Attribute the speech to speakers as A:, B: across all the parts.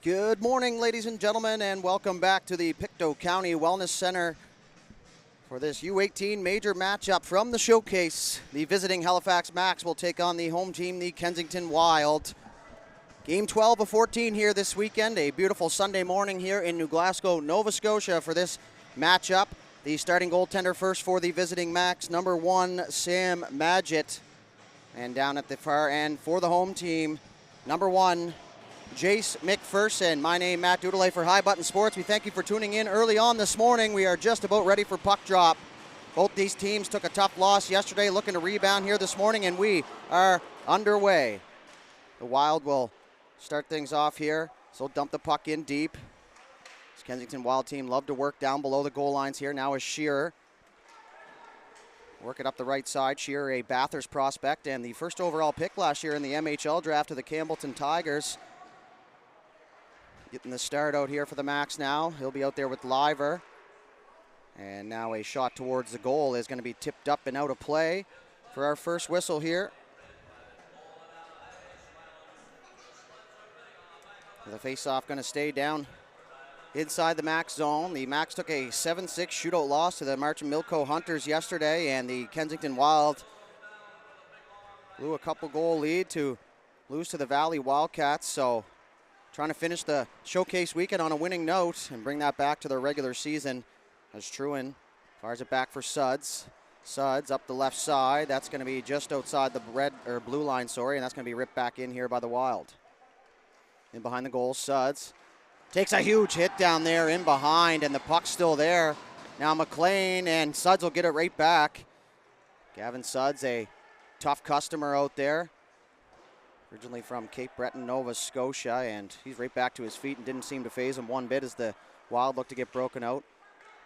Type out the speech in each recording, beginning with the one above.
A: Good morning, ladies and gentlemen, and welcome back to the Pictou County Wellness Center for this U18 major matchup from the showcase. The visiting Halifax Max will take on the home team, the Kensington Wild. Game 12 of 14 here this weekend. A beautiful Sunday morning here in New Glasgow, Nova Scotia for this matchup. The starting goaltender first for the visiting Max, number 1, Sam Madgett. And down at the far end for the home team, number 1, Jace McPherson. My name, Matt Dudelay for High Button Sports. We thank you for tuning in early on this morning. We are just about ready for puck drop. Both these teams took a tough loss yesterday, looking to rebound here this morning, and we are underway. The Wild will start things off here, so dump the puck in deep. This Kensington Wild team love to work down below the goal lines here. Now is Shearer. Work it up the right side. Shearer, a Bathurst prospect, and the first overall pick last year in the MHL draft of the Campbellton Tigers. Getting the start out here for the Max now. He'll be out there with Liver. And now a shot towards the goal is going to be tipped up and out of play for our first whistle here. The face-off going to stay down inside the Max zone. The Max took a 7-6 shootout loss to the Martin Milko Hunters yesterday, and the Kensington Wild blew a couple goal lead to lose to the Valley Wildcats. So trying to finish the showcase weekend on a winning note and bring that back to their regular season as Truin fires it back for Suds. Suds up the left side. That's going to be just outside the blue line, and that's going to be ripped back in here by the Wild. In behind the goal, Suds takes a huge hit down there in behind, and the puck's still there. Now McLean, and Suds will get it right back. Gavin Suds, a tough customer out there. Originally from Cape Breton, Nova Scotia, and he's right back to his feet and didn't seem to faze him one bit as the Wild look to get broken out.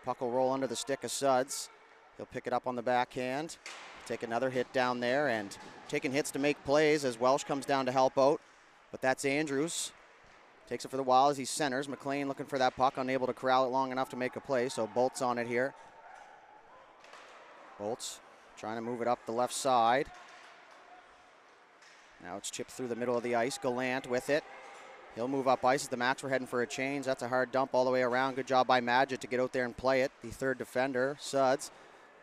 A: Puck will roll under the stick of Suds. He'll pick it up on the backhand, take another hit down there, and taking hits to make plays as Welsh comes down to help out. But that's Andrews. Takes it for the Wild as he centers. McLean looking for that puck, unable to corral it long enough to make a play, so Bolt's on it here. Bolt's trying to move it up the left side. Now it's chipped through the middle of the ice. Gallant with it. He'll move up ice as the Max were heading for a change. That's a hard dump all the way around. Good job by Madgett to get out there and play it. The third defender, Suds,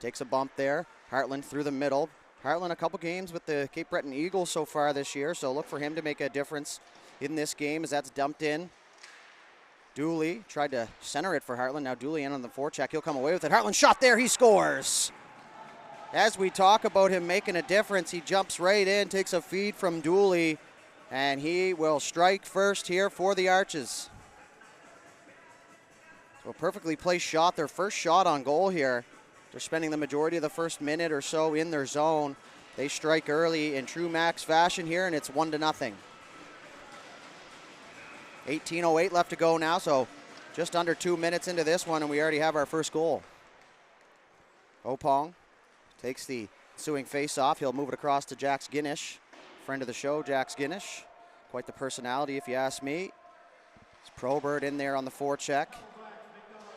A: takes a bump there. Hartland through the middle. Hartland a couple games with the Cape Breton Eagles so far this year, so look for him to make a difference in this game as that's dumped in. Dooley tried to center it for Hartland. Now Dooley in on the forecheck. He'll come away with it. Hartland shot there. He scores. As we talk about him making a difference, he jumps right in, takes a feed from Dooley, and he will strike first here for the Arches. So a perfectly placed shot, their first shot on goal here. They're spending the majority of the first minute or so in their zone. They strike early in true Max fashion here, and it's 1-0. 18:08 left to go now, so just under 2 minutes into this one, and we already have our first goal. Opong takes the ensuing face-off. He'll move it across to Jax Guinish. Friend of the show, Jax Guinish. Quite the personality, if you ask me. It's Probert in there on the forecheck.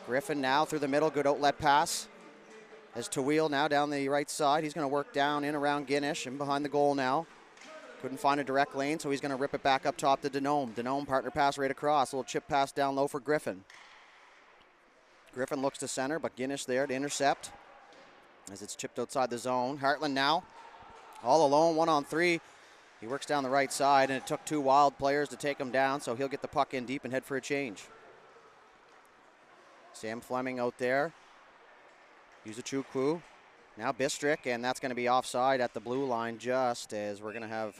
A: Griffin now through the middle. Good outlet pass. As Tawil now down the right side. He's going to work down in around Guinish and behind the goal now. Couldn't find a direct lane, so he's going to rip it back up top to Denome. Denome partner pass right across. A little chip pass down low for Griffin. Griffin looks to center, but Guinish there to intercept as it's chipped outside the zone. Hartland now all alone, 1-on-3. He works down the right side, and it took two Wild players to take him down, so he'll get the puck in deep and head for a change. Sam Fleming out there. Uzuchukwu. Now Bistrick, and that's going to be offside at the blue line just as we're going to have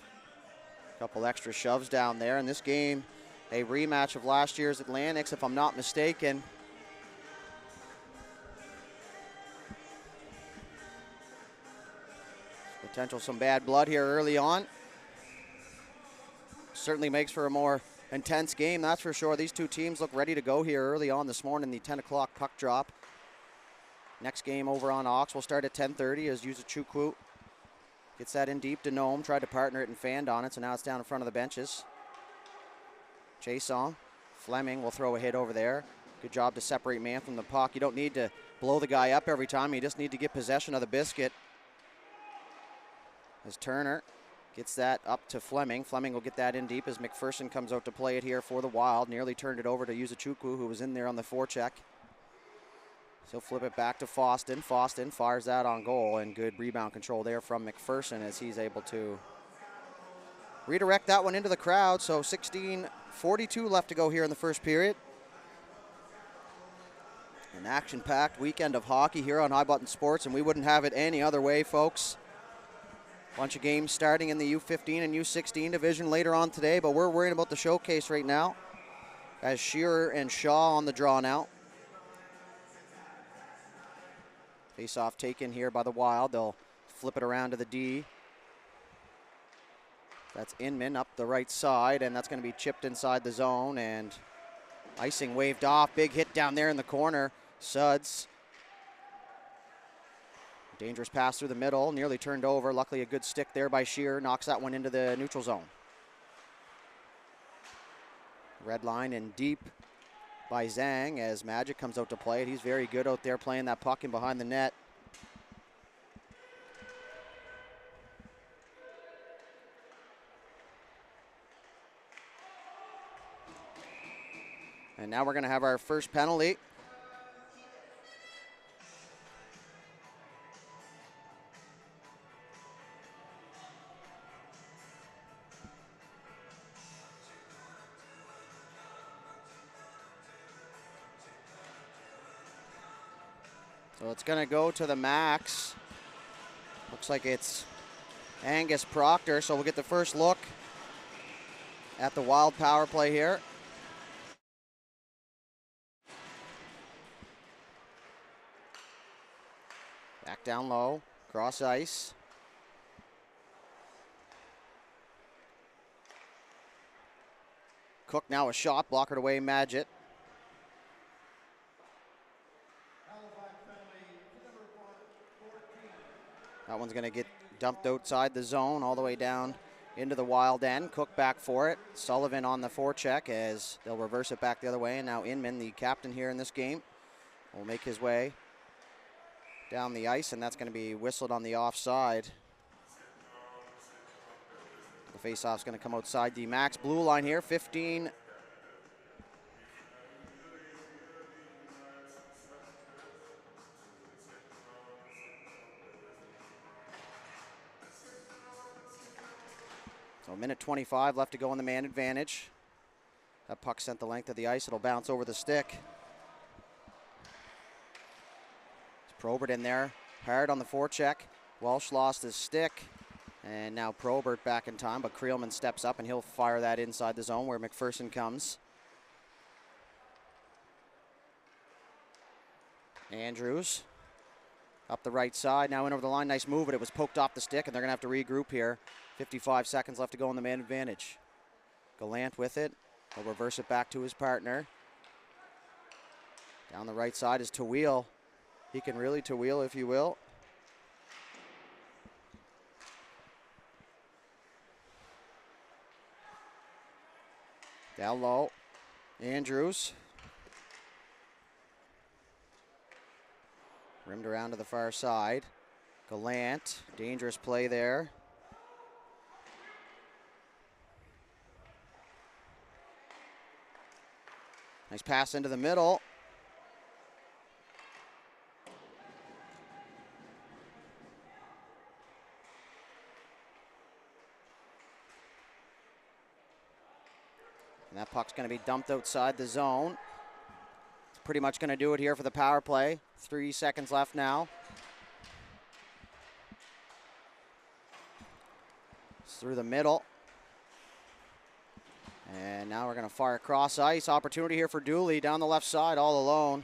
A: a couple extra shoves down there. In this game, a rematch of last year's Atlantics, if I'm not mistaken. Potential some bad blood here early on. Certainly makes for a more intense game, that's for sure. These two teams look ready to go here early on this morning, the 10 o'clock puck drop. Next game over on Ox will start at 10:30 as Uzuchukwu gets that in deep to Nome, tried to partner it and fanned on it, so now it's down in front of the benches. Chason, Fleming will throw a hit over there. Good job to separate man from the puck. You don't need to blow the guy up every time, you just need to get possession of the biscuit. As Turner Gets that up to Fleming. Fleming will get that in deep as McPherson comes out to play it here for the Wild. Nearly turned it over to Yuzuchukwu, who was in there on the forecheck. So he'll flip it back to Foston. Foston fires that on goal, and good rebound control there from McPherson as he's able to redirect that one into the crowd. So 16:42 left to go here in the first period. An action-packed weekend of hockey here on High Button Sports, and we wouldn't have it any other way, folks. Bunch of games starting in the U15 and U16 division later on today, but we're worrying about the showcase right now as Shearer and Shaw on the draw now. Face-off taken here by the Wild. They'll flip it around to the D. That's Inman up the right side, and that's going to be chipped inside the zone, and icing waved off. Big hit down there in the corner. Suds. Dangerous pass through the middle, nearly turned over. Luckily a good stick there by Shearer. Knocks that one into the neutral zone. Red line and deep by Zhang as Magic comes out to play it. He's very good out there playing that puck in behind the net. And now we're going to have our first penalty. So it's going to go to the max. Looks like it's Angus Proctor, so we'll get the first look at the Wild power play here. Back down low, cross ice. Cook now a shot, blockered away Magid. That one's going to get dumped outside the zone all the way down into the Wild end. Cook back for it. Sullivan on the forecheck as they'll reverse it back the other way. And now Inman, the captain here in this game, will make his way down the ice, and that's going to be whistled on the offside. The face-off's going to come outside the max blue line here. 15. So a minute 25 left to go in the man advantage. That puck sent the length of the ice. It'll bounce over the stick. Probert in there, hard on the forecheck. Walsh lost his stick, and now Probert back in time, but Creelman steps up and he'll fire that inside the zone where McPherson comes. Andrews up the right side, now in over the line, nice move, but it was poked off the stick, and they're going to have to regroup here. 55 seconds left to go in the man advantage. Gallant with it, he'll reverse it back to his partner. Down the right side is Tawil. He can really two-wheel, if you will. Down low, Andrews. Rimmed around to the far side. Gallant, dangerous play there. Nice pass into the middle. And that puck's going to be dumped outside the zone. It's pretty much going to do it here for the power play. 3 seconds left now. It's through the middle. And now we're going to fire across ice. Opportunity here for Dooley down the left side all alone.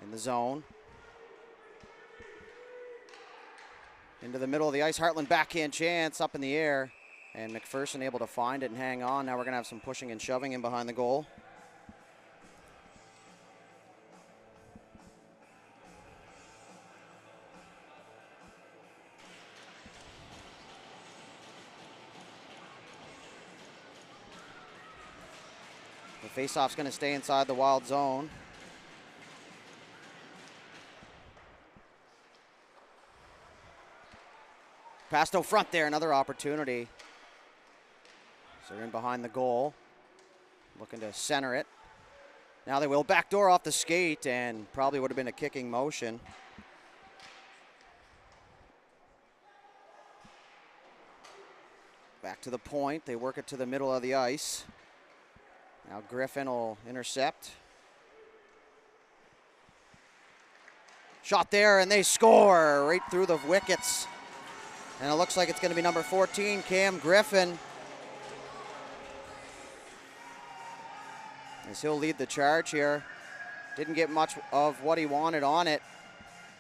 A: In the zone. Into the middle of the ice. Heartland backhand chance up in the air. And McPherson able to find it and hang on. Now we're going to have some pushing and shoving in behind the goal. The faceoff's going to stay inside the Wild zone. pass no front there, another opportunity. So they're in behind the goal, looking to center it. Now they will backdoor off the skate, and probably would have been a kicking motion. Back to the point, they work it to the middle of the ice. Now Griffin will intercept. Shot there, and they score right through the wickets. And it looks like it's going to be number 14, Cam Griffin, as he'll lead the charge here. Didn't get much of what he wanted on it,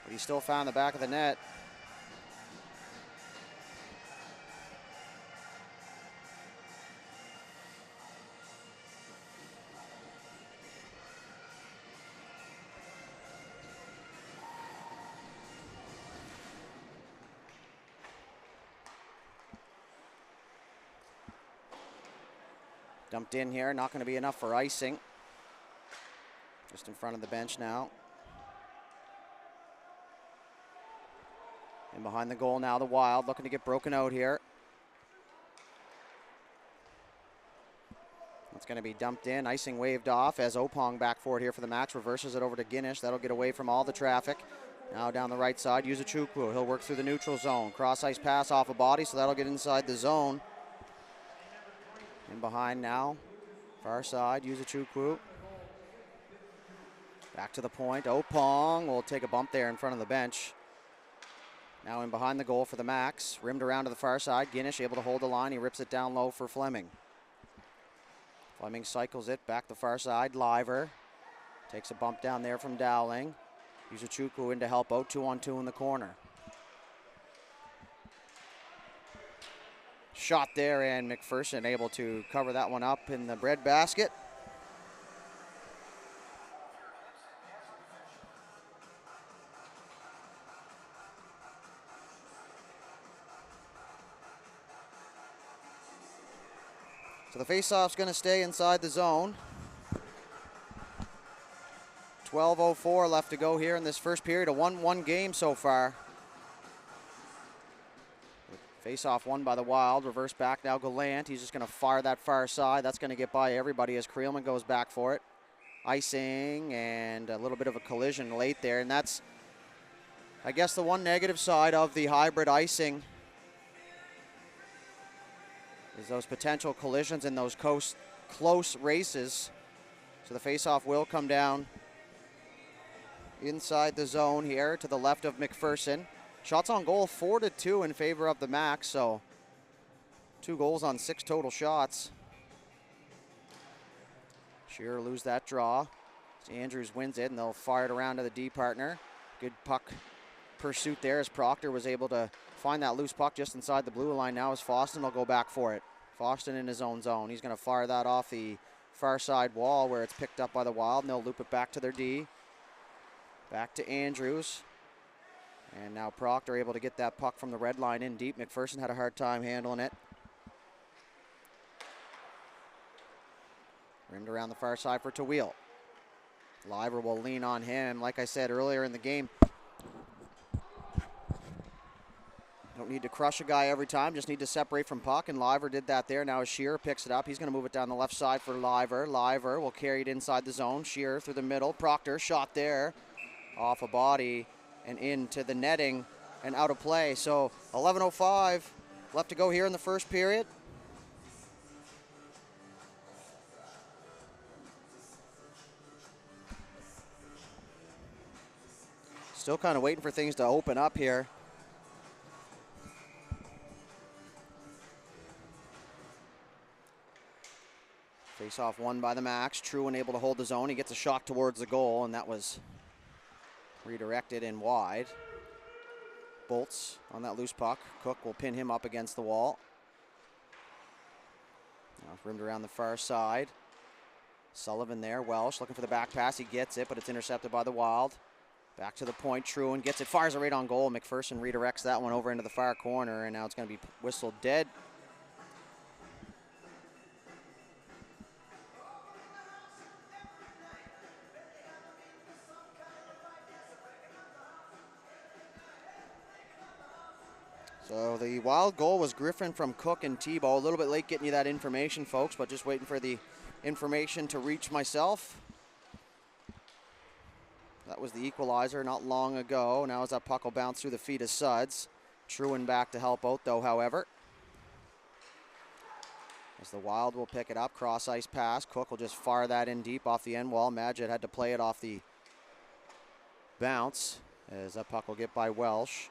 A: but he still found the back of the net. Dumped in here, not going to be enough for icing. Just in front of the bench now. And behind the goal now, the Wild looking to get broken out here. It's going to be dumped in, icing waved off as Opong back forward here for the Max, reverses it over to Guinish. That'll get away from all the traffic. Now down the right side, Yuzuchukwu. He'll work through the neutral zone. Cross ice pass off a body, so that'll get inside the zone. In behind now, far side, Yuzuchukwu. Back to the point, Opong will take a bump there in front of the bench. Now in behind the goal for the Max, rimmed around to the far side. Guinish able to hold the line, he rips it down low for Fleming. Fleming cycles it back the far side, Liver. Takes a bump down there from Dowling. Yuzuchukwu in to help out, 2-on-2 in the corner. Shot there, and McPherson able to cover that one up in the breadbasket. So the faceoff's going to stay inside the zone. 12:04 left to go here in this first period. A 1-1 game so far. Face-off won by the Wild. Reverse back now, Gallant. He's just going to fire that far side. That's going to get by everybody as Creelman goes back for it. Icing and a little bit of a collision late there. And that's, I guess, the one negative side of the hybrid icing is those potential collisions in those close races. So the face-off will come down inside the zone here to the left of McPherson. Shots on goal, 4-2 in favor of the Max, so 2 goals on 6 total shots. Shearer lose that draw. Andrews wins it, and they'll fire it around to the D partner. Good puck pursuit there as Proctor was able to find that loose puck just inside the blue line now as Foston will go back for it. Foston in his own zone. He's going to fire that off the far side wall where it's picked up by the Wild, and they'll loop it back to their D. Back to Andrews. And now Proctor able to get that puck from the red line in deep. McPherson had a hard time handling it. Rimmed around the far side for Tawil. Liver will lean on him. Like I said earlier in the game, don't need to crush a guy every time, just need to separate from puck, and Liver did that there. Now as Shearer picks it up, he's going to move it down the left side for Liver. Liver will carry it inside the zone. Shearer through the middle. Proctor shot there off a body and into the netting and out of play. So 11:05 left to go here in the first period. Still kind of waiting for things to open up here. Face-off won by the Max. True able to hold the zone. He gets a shot towards the goal, and that was redirected in wide. Bolts on that loose puck. Cook will pin him up against the wall. Now rimmed around the far side. Sullivan there. Welsh looking for the back pass. He gets it, but it's intercepted by the Wild. Back to the point. Truan gets it. Fires it right on goal. McPherson redirects that one over into the far corner, and now it's going to be whistled dead. So the Wild goal was Griffin from Cook and Tebow. A little bit late getting you that information, folks, but just waiting for the information to reach myself. That was the equalizer not long ago. Now as that puck will bounce through the feet of Suds. Truin back to help out, though, however. As the Wild will pick it up, cross ice pass. Cook will just fire that in deep off the end wall. Magid had to play it off the bounce as that puck will get by Welsh.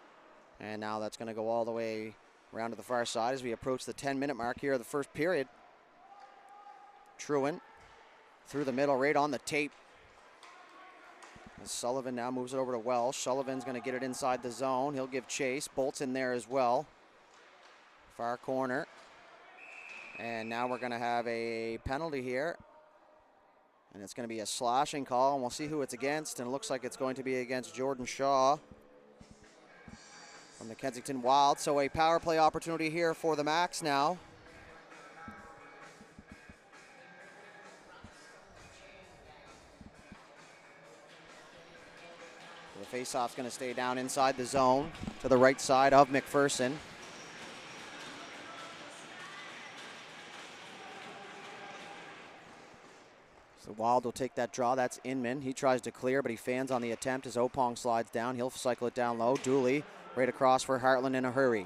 A: And now that's going to go all the way around to the far side as we approach the 10-minute mark here of the first period. Truin through the middle, right on the tape. As Sullivan now moves it over to Welsh. Sullivan's going to get it inside the zone. He'll give chase. Bolt's in there as well. Far corner. And now we're going to have a penalty here. And it's going to be a slashing call, and we'll see who it's against. And it looks like it's going to be against Jordan Shaw from the Kensington Wild. So a power play opportunity here for the Max now. The faceoff's going to stay down inside the zone to the right side of McPherson. So Wild will take that draw. That's Inman. He tries to clear, but he fans on the attempt as Opong slides down. He'll cycle it down low. Dooley right across for Hartland in a hurry.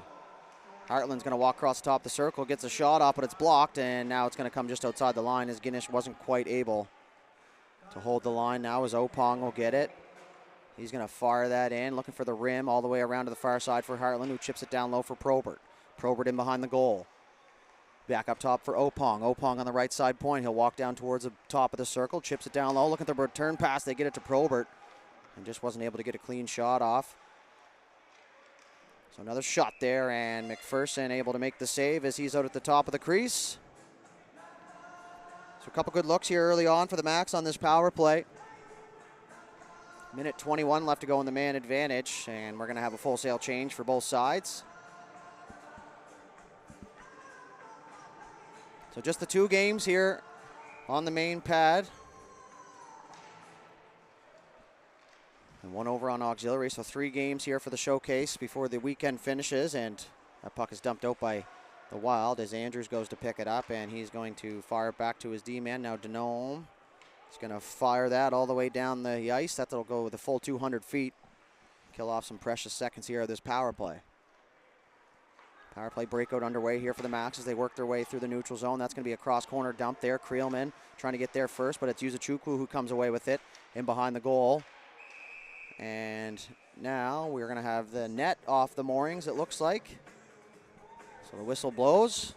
A: Hartland's going to walk across the top of the circle, gets a shot off, but it's blocked, and now it's going to come just outside the line as Guinness wasn't quite able to hold the line. Now as Opong will get it. He's going to fire that in, looking for the rim all the way around to the far side for Hartland, who chips it down low for Probert. Probert in behind the goal. Back up top for Opong. Opong on the right side point. He'll walk down towards the top of the circle, chips it down low. Look at the return pass. They get it to Probert and just wasn't able to get a clean shot off. So another shot there, and McPherson able to make the save as he's out at the top of the crease. So a couple good looks here early on for the Max on this power play. Minute 21 left to go in the man advantage, and we're going to have a full sail change for both sides. So just the two games here on the main pad. And one over on auxiliary, so 3 games here for the showcase before the weekend finishes, and that puck is dumped out by the Wild as Andrews goes to pick it up, and he's going to fire it back to his D-man. Now Denome. He's going to fire that all the way down the ice. That'll go with the full 200 feet. Kill off some precious seconds here of this power play. Power play breakout underway here for the Max as they work their way through the neutral zone. That's going to be a cross-corner dump there. Creelman trying to get there first, but it's Yuzachukwu who comes away with it in behind the goal. And now we're going to have the net off the moorings, it looks like. So the whistle blows.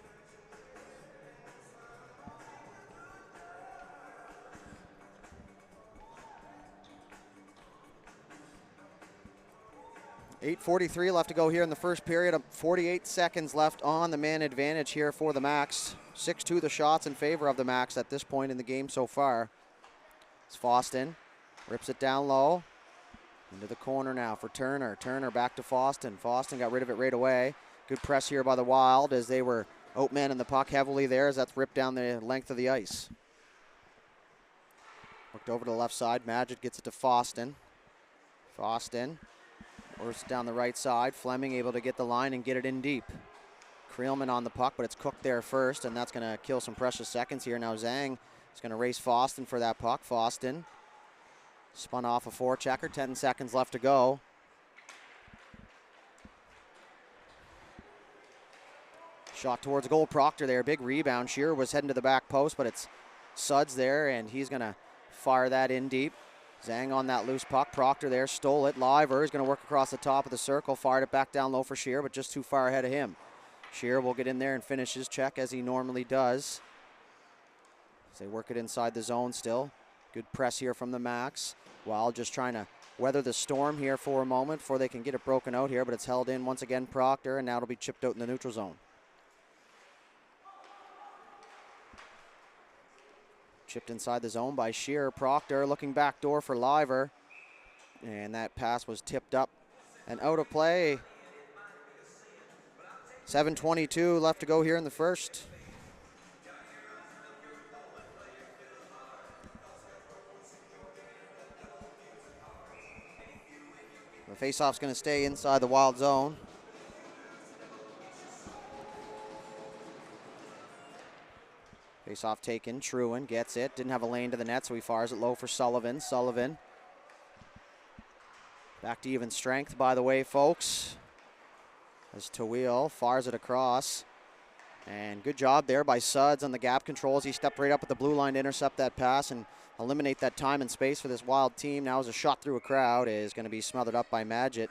A: .8:43 left to go here in the first period. 48 seconds left on the man advantage here for the Max. 6-2 the shots in favor of the Max at this point in the game so far. It's Foston. Rips it down low. Into the corner now for Turner. Turner back to Foston. Foston got rid of it right away. Good press here by the Wild as they were outmanning the puck heavily there as that's ripped down the length of the ice. Worked over to the left side. Magid gets it to Foston. Foston. Works down the right side. Fleming able to get the line and get it in deep. Creelman on the puck, but it's Cook there first, and that's going to kill some precious seconds here. Now Zhang is going to race Foston for that puck. Foston spun off a forechecker. 10 seconds left to go. Shot towards goal. Proctor there. Big rebound. Shearer was heading to the back post, but it's Suds there, and he's going to fire that in deep. Zhang on that loose puck. Proctor there, stole it. Liver is going to work across the top of the circle. Fired it back down low for Shearer, but just too far ahead of him. Shearer will get in there and finish his check as he normally does. As they work it inside the zone still. Good press here from the Max. Wild just trying to weather the storm here for a moment before they can get it broken out here, but it's held in once again, Proctor, and now it'll be chipped out in the neutral zone. Chipped inside the zone by Shearer. Proctor looking back door for Liver. And that pass was tipped up and out of play. 7:22 left to go here in the first. The faceoff's going to stay inside the Wild zone. Face-off taken. Truin gets it. Didn't have a lane to the net, so he fires it low for Sullivan. Sullivan. Back to even strength, by the way, folks. As Tawil fires it across. And good job there by Suds on the gap controls. He stepped right up at the blue line to intercept that pass and eliminate that time and space for this Wild team. Now as a shot through a crowd is going to be smothered up by Magid.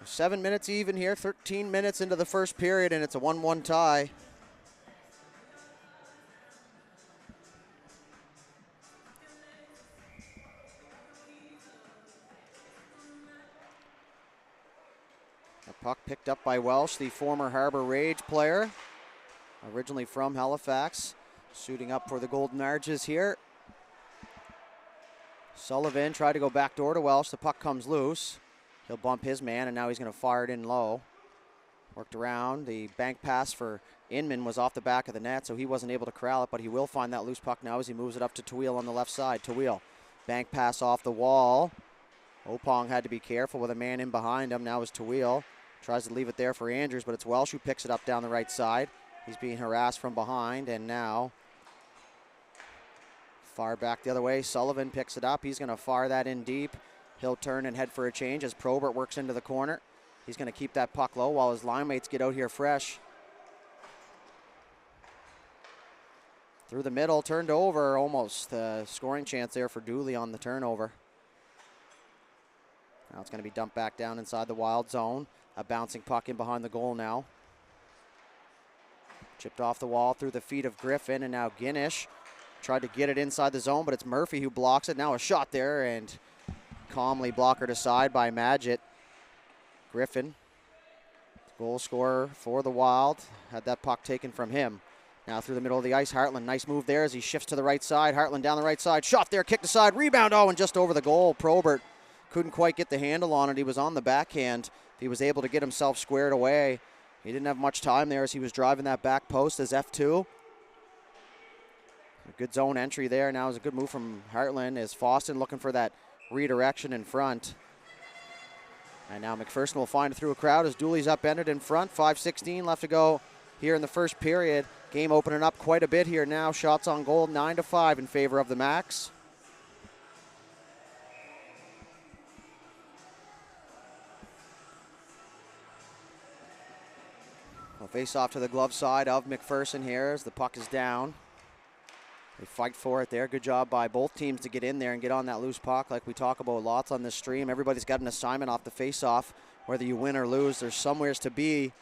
A: 7 minutes even here, 13 minutes into the first period, and it's a 1-1 tie. The puck picked up by Welsh, the former Harbor Rage player, originally from Halifax, suiting up for the Golden Arches here. Sullivan tried to go backdoor to Welsh. The puck comes loose. He'll bump his man, and now he's going to fire it in low. Worked around. The bank pass for Inman was off the back of the net, so he wasn't able to corral it, but he will find that loose puck now as he moves it up to Tawil on the left side. Tawil, bank pass off the wall. Opong had to be careful with a man in behind him. Now is Tawil. Tries to leave it there for Andrews, but it's Welsh who picks it up down the right side. He's being harassed from behind, and now far back the other way. Sullivan picks it up. He's going to fire that in deep. He'll turn and head for a change as Probert works into the corner. He's going to keep that puck low while his line mates get out here fresh. Through the middle, turned over almost. Scoring chance there for Dooley on the turnover. Now it's going to be dumped back down inside the Wild zone. A bouncing puck in behind the goal now. Chipped off the wall through the feet of Griffin, and now Guinish tried to get it inside the zone, but it's Murphy who blocks it. Now a shot there, and calmly blockered aside by Magid. Griffin, goal scorer for the Wild, had that puck taken from him. Now through the middle of the ice, Hartland, nice move there as he shifts to the right side. Hartland down the right side, shot there, kicked aside, rebound, oh, and just over the goal. Probert couldn't quite get the handle on it. He was on the backhand. He was able to get himself squared away. He didn't have much time there as he was driving that back post as F2. A good zone entry there. Now is a good move from Hartland as Foston looking for that redirection in front. And now McPherson will find it through a crowd as Dooley's upended in front. 5:16 left to go here in the first period. Game opening up quite a bit here now. Shots on goal 9-5 in favor of the Max. Well, face off to the glove side of McPherson here as the puck is down. They fight for it there. Good job by both teams to get in there and get on that loose puck like we talk about lots on this stream. Everybody's got an assignment off the face-off. Whether you win or lose, there's somewheres to be.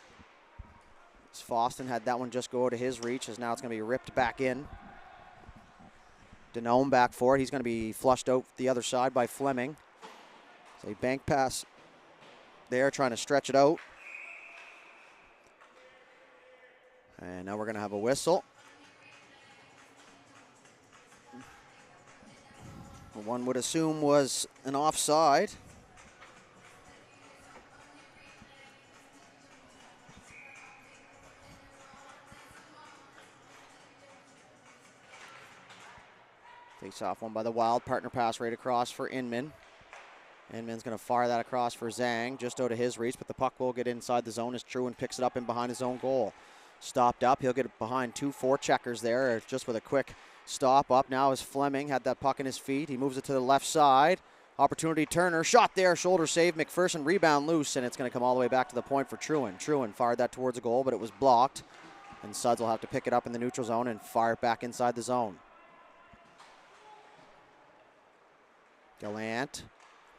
A: As Foston had that one just go to his reach, as now it's going to be ripped back in. Denome back for it. He's going to be flushed out the other side by Fleming. So a bank pass there, trying to stretch it out. And now we're going to have a whistle. One would assume was an offside. Face off one by the Wild. Partner pass right across for Inman. Inman's going to fire that across for Zhang, just out of his reach, but the puck will get inside the zone as Truin picks it up in behind his own goal. Stopped up. He'll get it behind two forecheckers there, just with a quick stop up. Now is Fleming, had that puck in his feet. He moves it to the left side. Opportunity Turner, shot there, shoulder save. McPherson, rebound loose, and it's going to come all the way back to the point for Truin. Truin fired that towards a goal, but it was blocked. And Suds will have to pick it up in the neutral zone and fire it back inside the zone. Gallant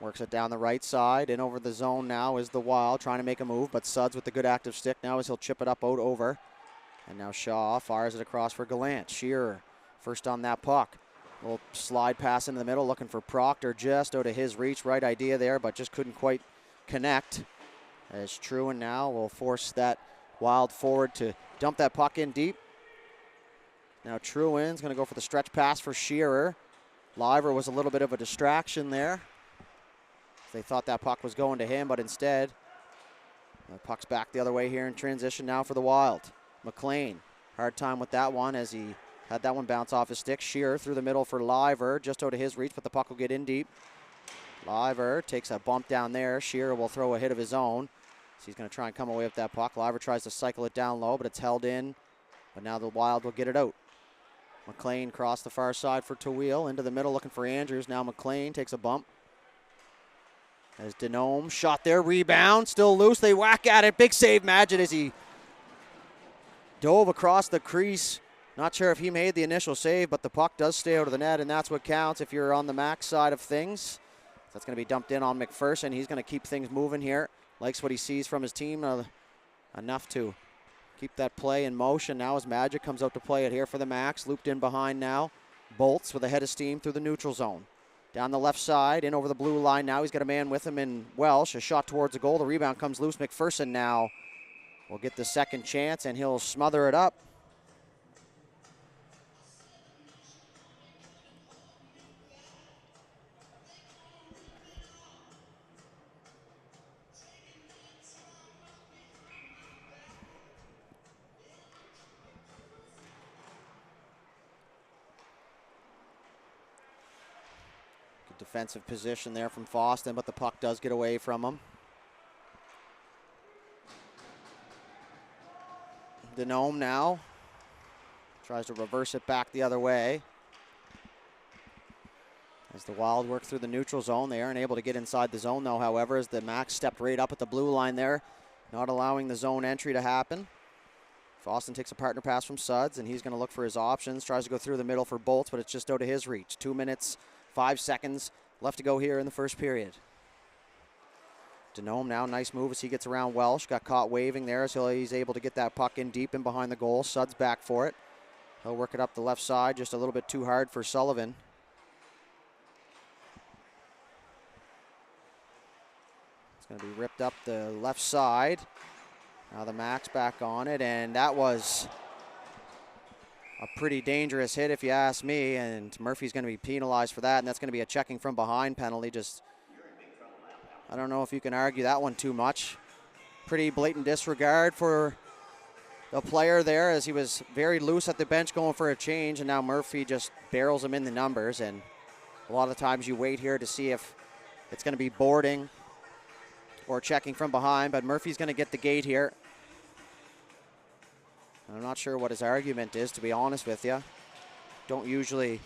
A: works it down the right side. In over the zone now is the Wild, trying to make a move, but Suds with the good active stick now as he'll chip it up out over. And now Shaw fires it across for Gallant. Shearer first on that puck. A little slide pass into the middle, looking for Proctor just out of his reach. Right idea there, but just couldn't quite connect. As Truin now will force that Wild forward to dump that puck in deep. Now Truin's going to go for the stretch pass for Shearer. Liver was a little bit of a distraction there. They thought that puck was going to him, but instead, the puck's back the other way here in transition now for the Wild. McLean, hard time with that one as he had that one bounce off his stick. Shearer through the middle for Liver, just out of his reach, but the puck will get in deep. Liver takes a bump down there. Shearer will throw a hit of his own. So he's going to try and come away with that puck. Liver tries to cycle it down low, but it's held in But now the Wild will get it out. McLean crossed the far side for Tawil, into the middle looking for Andrews. Now McLean takes a bump. As Denome shot there, rebound, still loose. They whack at it. Big save, Madgett, as he dove across the crease. Not sure if he made the initial save, but the puck does stay out of the net, and that's what counts if you're on the Max side of things. That's going to be dumped in on McPherson. He's going to keep things moving here. Likes what he sees from his team, enough to keep that play in motion. Now as Madgett comes out to play it here for the Max. Looped in behind now. Bolts with a head of steam through the neutral zone. Down the left side, in over the blue line now. He's got a man with him in Welsh. A shot towards the goal. The rebound comes loose. McPherson now will get the second chance, and he'll smother it up. Defensive position there from Foston, but the puck does get away from him. Denome now tries to reverse it back the other way. As the Wild work through the neutral zone, they aren't able to get inside the zone though, however, as the Max stepped right up at the blue line there, not allowing the zone entry to happen. Foston takes a partner pass from Suds, and he's going to look for his options. Tries to go through the middle for Bolts, but it's just out of his reach. 2 minutes, 5 seconds left to go here in the first period. Denome now, nice move as he gets around Welsh. Got caught waving there, so he's able to get that puck in deep and behind the goal. Suds back for it. He'll work it up the left side, just a little bit too hard for Sullivan. It's going to be ripped up the left side. Now the Max back on it, and that was a pretty dangerous hit if you ask me, and Murphy's going to be penalized for that, and that's going to be a checking from behind penalty. Just, I don't know if you can argue that one too much. Pretty blatant disregard for the player there, as he was very loose at the bench going for a change, and now Murphy just barrels him in the numbers. And a lot of times you wait here to see if it's going to be boarding or checking from behind, but Murphy's going to get the gate here. I'm not sure what his argument is, to be honest with you. Don't usually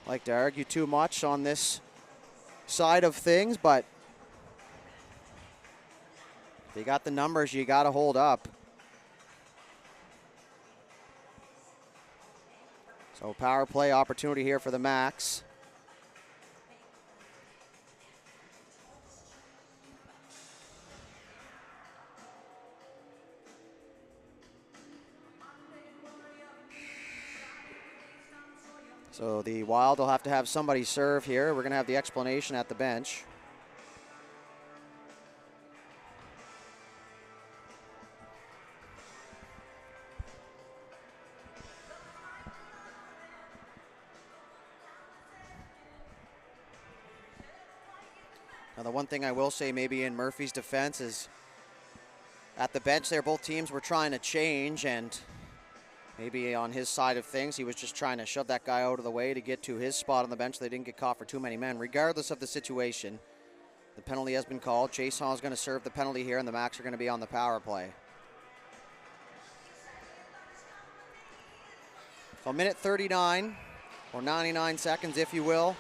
A: like to argue too much on this side of things, but if you got the numbers, you got to hold up. So power play opportunity here for the Max. So the Wild will have to have somebody serve here. We're going to have the explanation at the bench. Now the one thing I will say maybe in Murphy's defense is at the bench there, both teams were trying to change, and maybe on his side of things, he was just trying to shove that guy out of the way to get to his spot on the bench so they didn't get caught for too many men. Regardless of the situation, the penalty has been called. Jason is going to serve the penalty here, and the Max are going to be on the power play. So minute 39, or 99 seconds, if you will.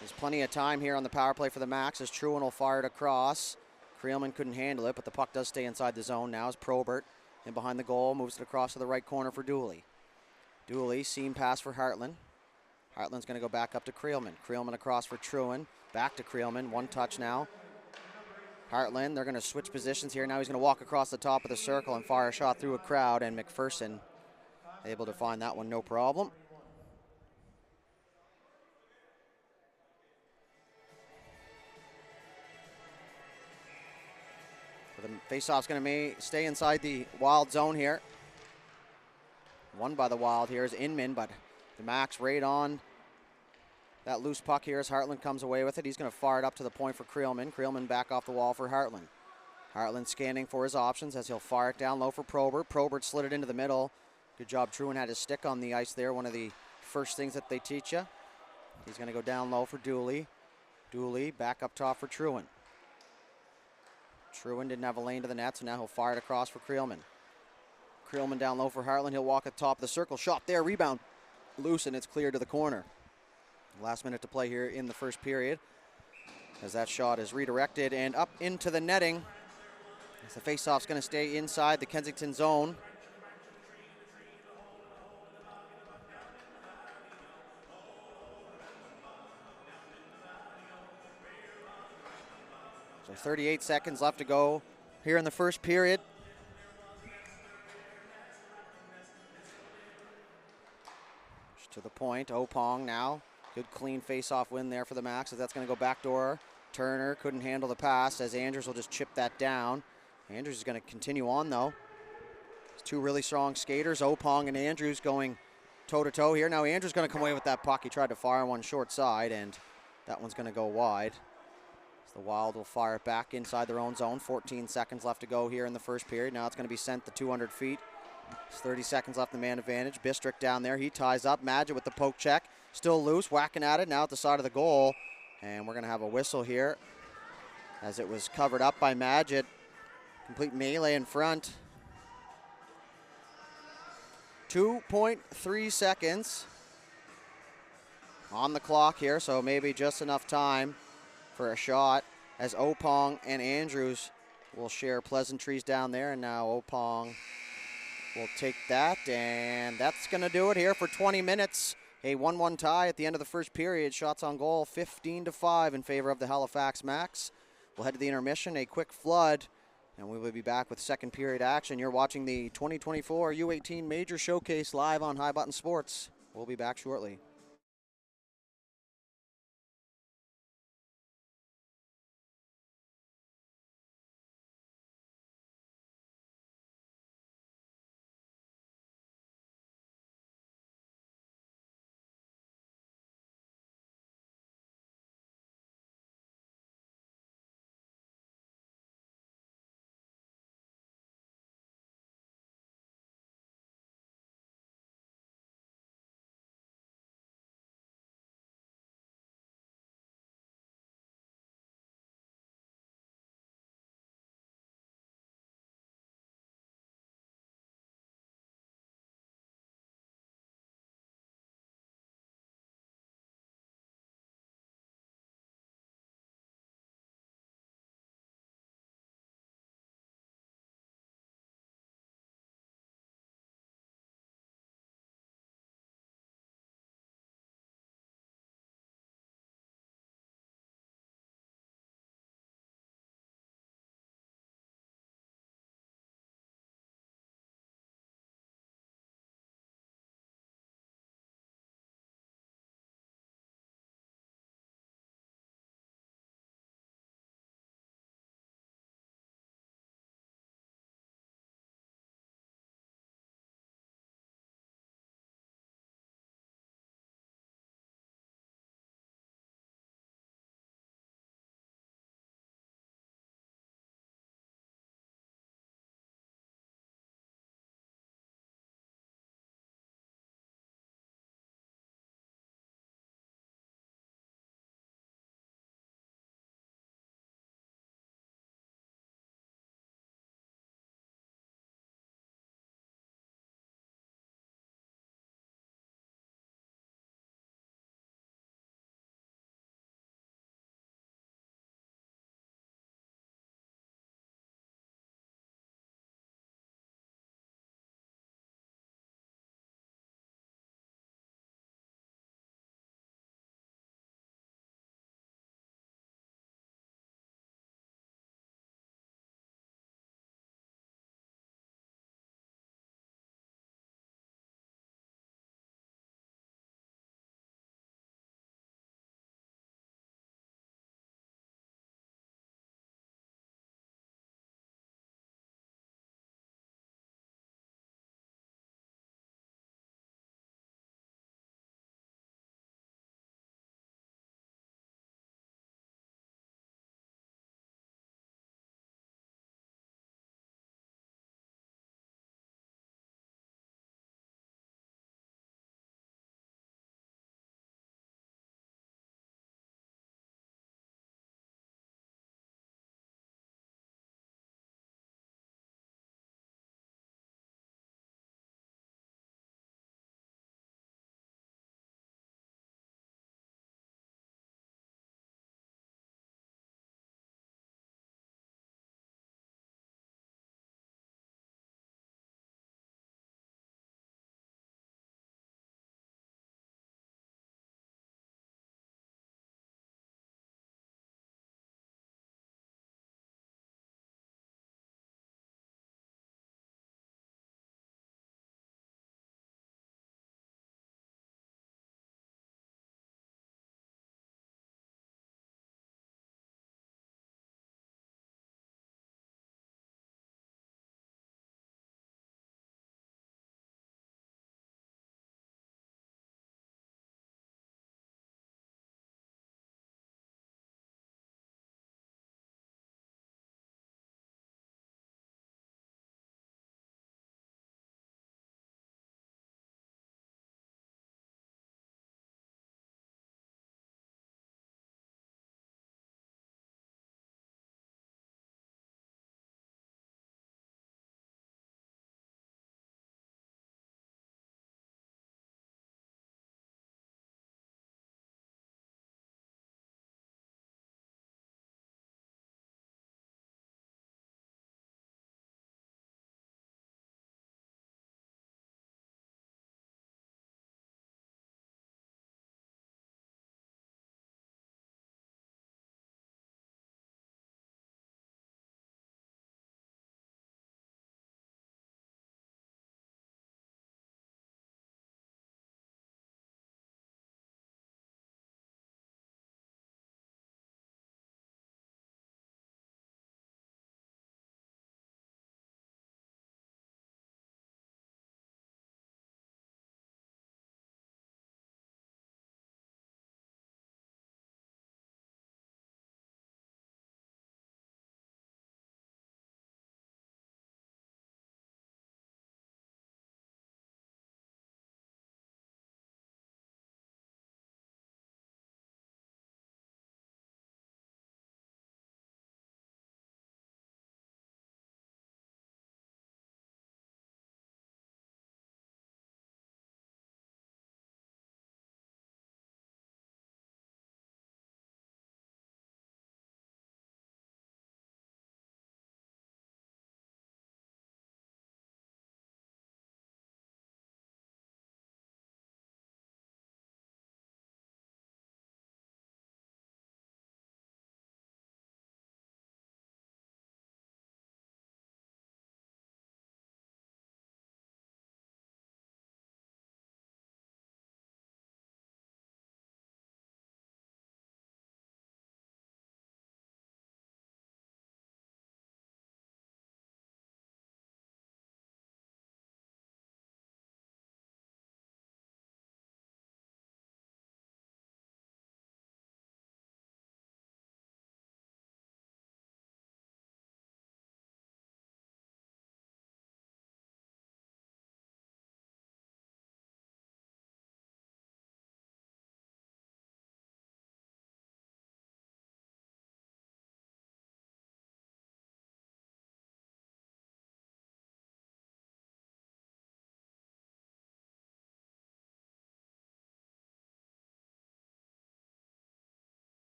A: There's plenty of time here on the power play for the Max as Trewin will fire it across. Creelman couldn't handle it, but the puck does stay inside the zone. Now is Probert. And behind the goal, moves it across to the right corner for Dooley. Dooley, seam pass for Hartland. Hartland's going to go back up to Creelman. Creelman across for Trewin. Back to Creelman. One touch now. Hartland, they're going to switch positions here. Now he's going to walk across the top of the circle and fire a shot through a crowd, and McPherson able to find that one no problem. The faceoff's going to stay inside the Wild zone here. Won by the Wild here is Inman, but the Max right on that loose puck here as Hartland comes away with it. He's going to fire it up to the point for Creelman. Creelman back off the wall for Hartland. Hartland scanning for his options as he'll fire it down low for Probert. Probert slid it into the middle. Good job. Trewin had his stick on the ice there. One of the first things that they teach you. He's going to go down low for Dooley. Dooley back up top for Trewin. Trewin didn't have a lane to the net, so now he'll fire it across for Creelman. Creelman down low for Heartland. He'll walk at the top of the circle. Shot there, rebound loose, and it's cleared to the corner. Last minute to play here in the first period as that shot is redirected and up into the netting. As the faceoff's going to stay inside the Kensington zone. So 38 seconds left to go here in the first period. To the point, Opong now. Good clean face-off win there for the Max, as that's going to go backdoor. Turner couldn't handle the pass, as Andrews will just chip that down. Andrews is going to continue on, though. It's two really strong skaters, Opong and Andrews, going toe-to-toe here. Now Andrews going to come away with that puck. He tried to fire one short side, and that one's going to go wide. So the Wild will fire it back inside their own zone. 14 seconds left to go here in the first period. Now it's going to be sent to 200 feet. There's 30 seconds left in the man advantage. Bistrick down there. He ties up. Madgett with the poke check. Still loose, whacking at it. Now at the side of the goal. And we're going to have a whistle here as it was covered up by Madgett. Complete melee in front. 2.3 seconds on the clock here, so maybe just enough time for a shot as Opong and Andrews will share pleasantries down there. And now Opong will take that, and that's going to do it here for 20 minutes. A 1-1 tie at the end of the first period. Shots on goal 15-5 in favor of the Halifax Max. We'll head to the intermission, a quick flood, and we will be back with second period action. You're watching the 2024 U18 Major Showcase live on High Button Sports. We'll be back shortly.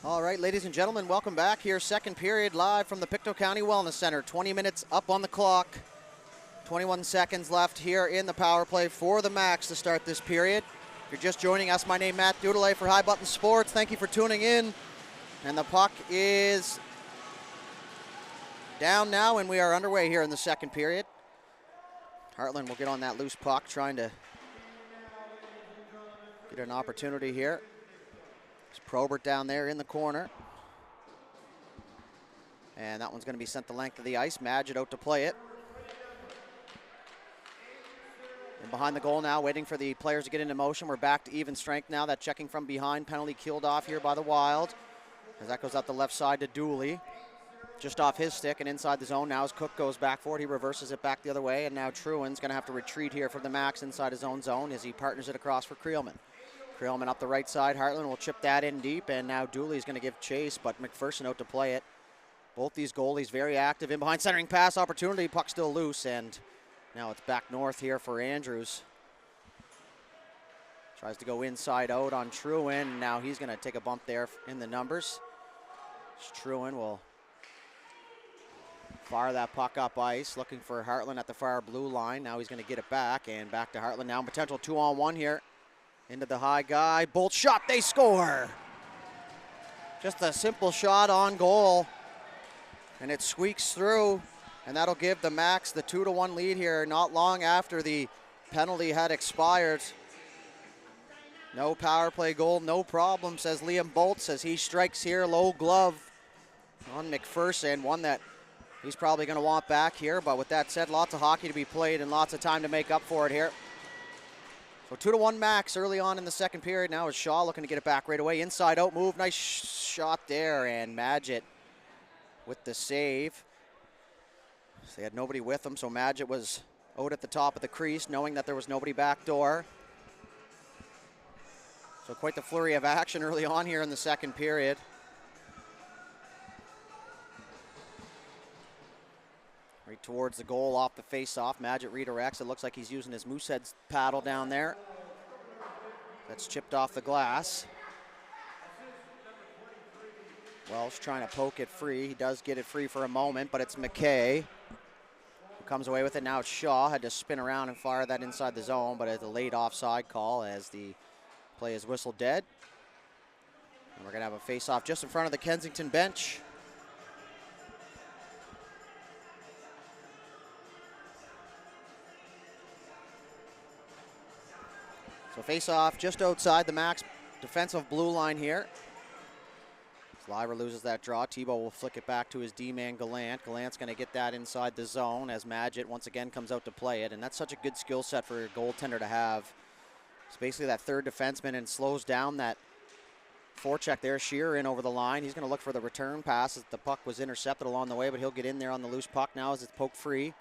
A: All right, ladies and gentlemen, welcome back here. Second period live from the Pictou County Wellness Center. 20 minutes up on the clock. 21 seconds left here in the power play for the Max to start this period. If you're just joining us, my name is Matt Dudelay for High Button Sports. Thank you for tuning in. And the puck is down now, and we are underway here in the second period. Heartland will get on that loose puck, trying to get an opportunity here. There's Probert down there in the corner. And that one's going to be sent the length of the ice. Madgett out to play it. And behind the goal now, waiting for the players to get into motion. We're back to even strength now. That checking from behind penalty killed off here by the Wild. As that goes out the left side to Dooley. Just off his stick and inside the zone. Now as Cook goes back for it, he reverses it back the other way. And now Truan's going to have to retreat here from the Max inside his own zone as he partners it across for Creelman. Creelman up the right side. Heartland will chip that in deep. And now Dooley's going to give chase, but McPherson out to play it. Both these goalies very active in behind, centering pass opportunity. Puck still loose, and now it's back north here for Andrews. Tries to go inside out on Truan. Now he's going to take a bump there in the numbers. Truan will fire that puck up ice, looking for Heartland at the far blue line. Now he's going to get it back, and back to Heartland now. Potential 2-on-1 here. Into the high guy. Bolt shot, they score! Just a simple shot on goal. And it squeaks through, and that'll give the Max the 2-1 lead here not long after the penalty had expired. No power play goal, no problem, says Liam Bolts as he strikes here, low glove on McPherson, one that he's probably going to want back here. But with that said, lots of hockey to be played and lots of time to make up for it here. So 2-1 Max early on in the second period. Now is Shaw looking to get it back right away. Inside out move, nice shot there, and Madgett with the save. So they had nobody with them, so Madgett was out at the top of the crease, knowing that there was nobody back door. So quite the flurry of action early on here in the second period. Right towards the goal off the face-off. Madgett redirects. It looks like he's using his Moosehead paddle down there. That's chipped off the glass. Welsh trying to poke it free. He does get it free for a moment, but it's McKay who comes away with it. Now it's Shaw. Had to spin around and fire that inside the zone, but it's a late offside call as the play is whistled dead. And we're going to have a face-off just in front of the Kensington bench. So face-off just outside the Max defensive blue line here. Sliver loses that draw. Tebow will flick it back to his D-man Gallant. Gallant's going to get that inside the zone as Madgett once again comes out to play it. And that's such a good skill set for a goaltender to have. It's basically that third defenseman and slows down that forecheck there. Shearer in over the line. He's going to look for the return pass as the puck was intercepted along the way, but he'll get in there on the loose puck now as it's poked free.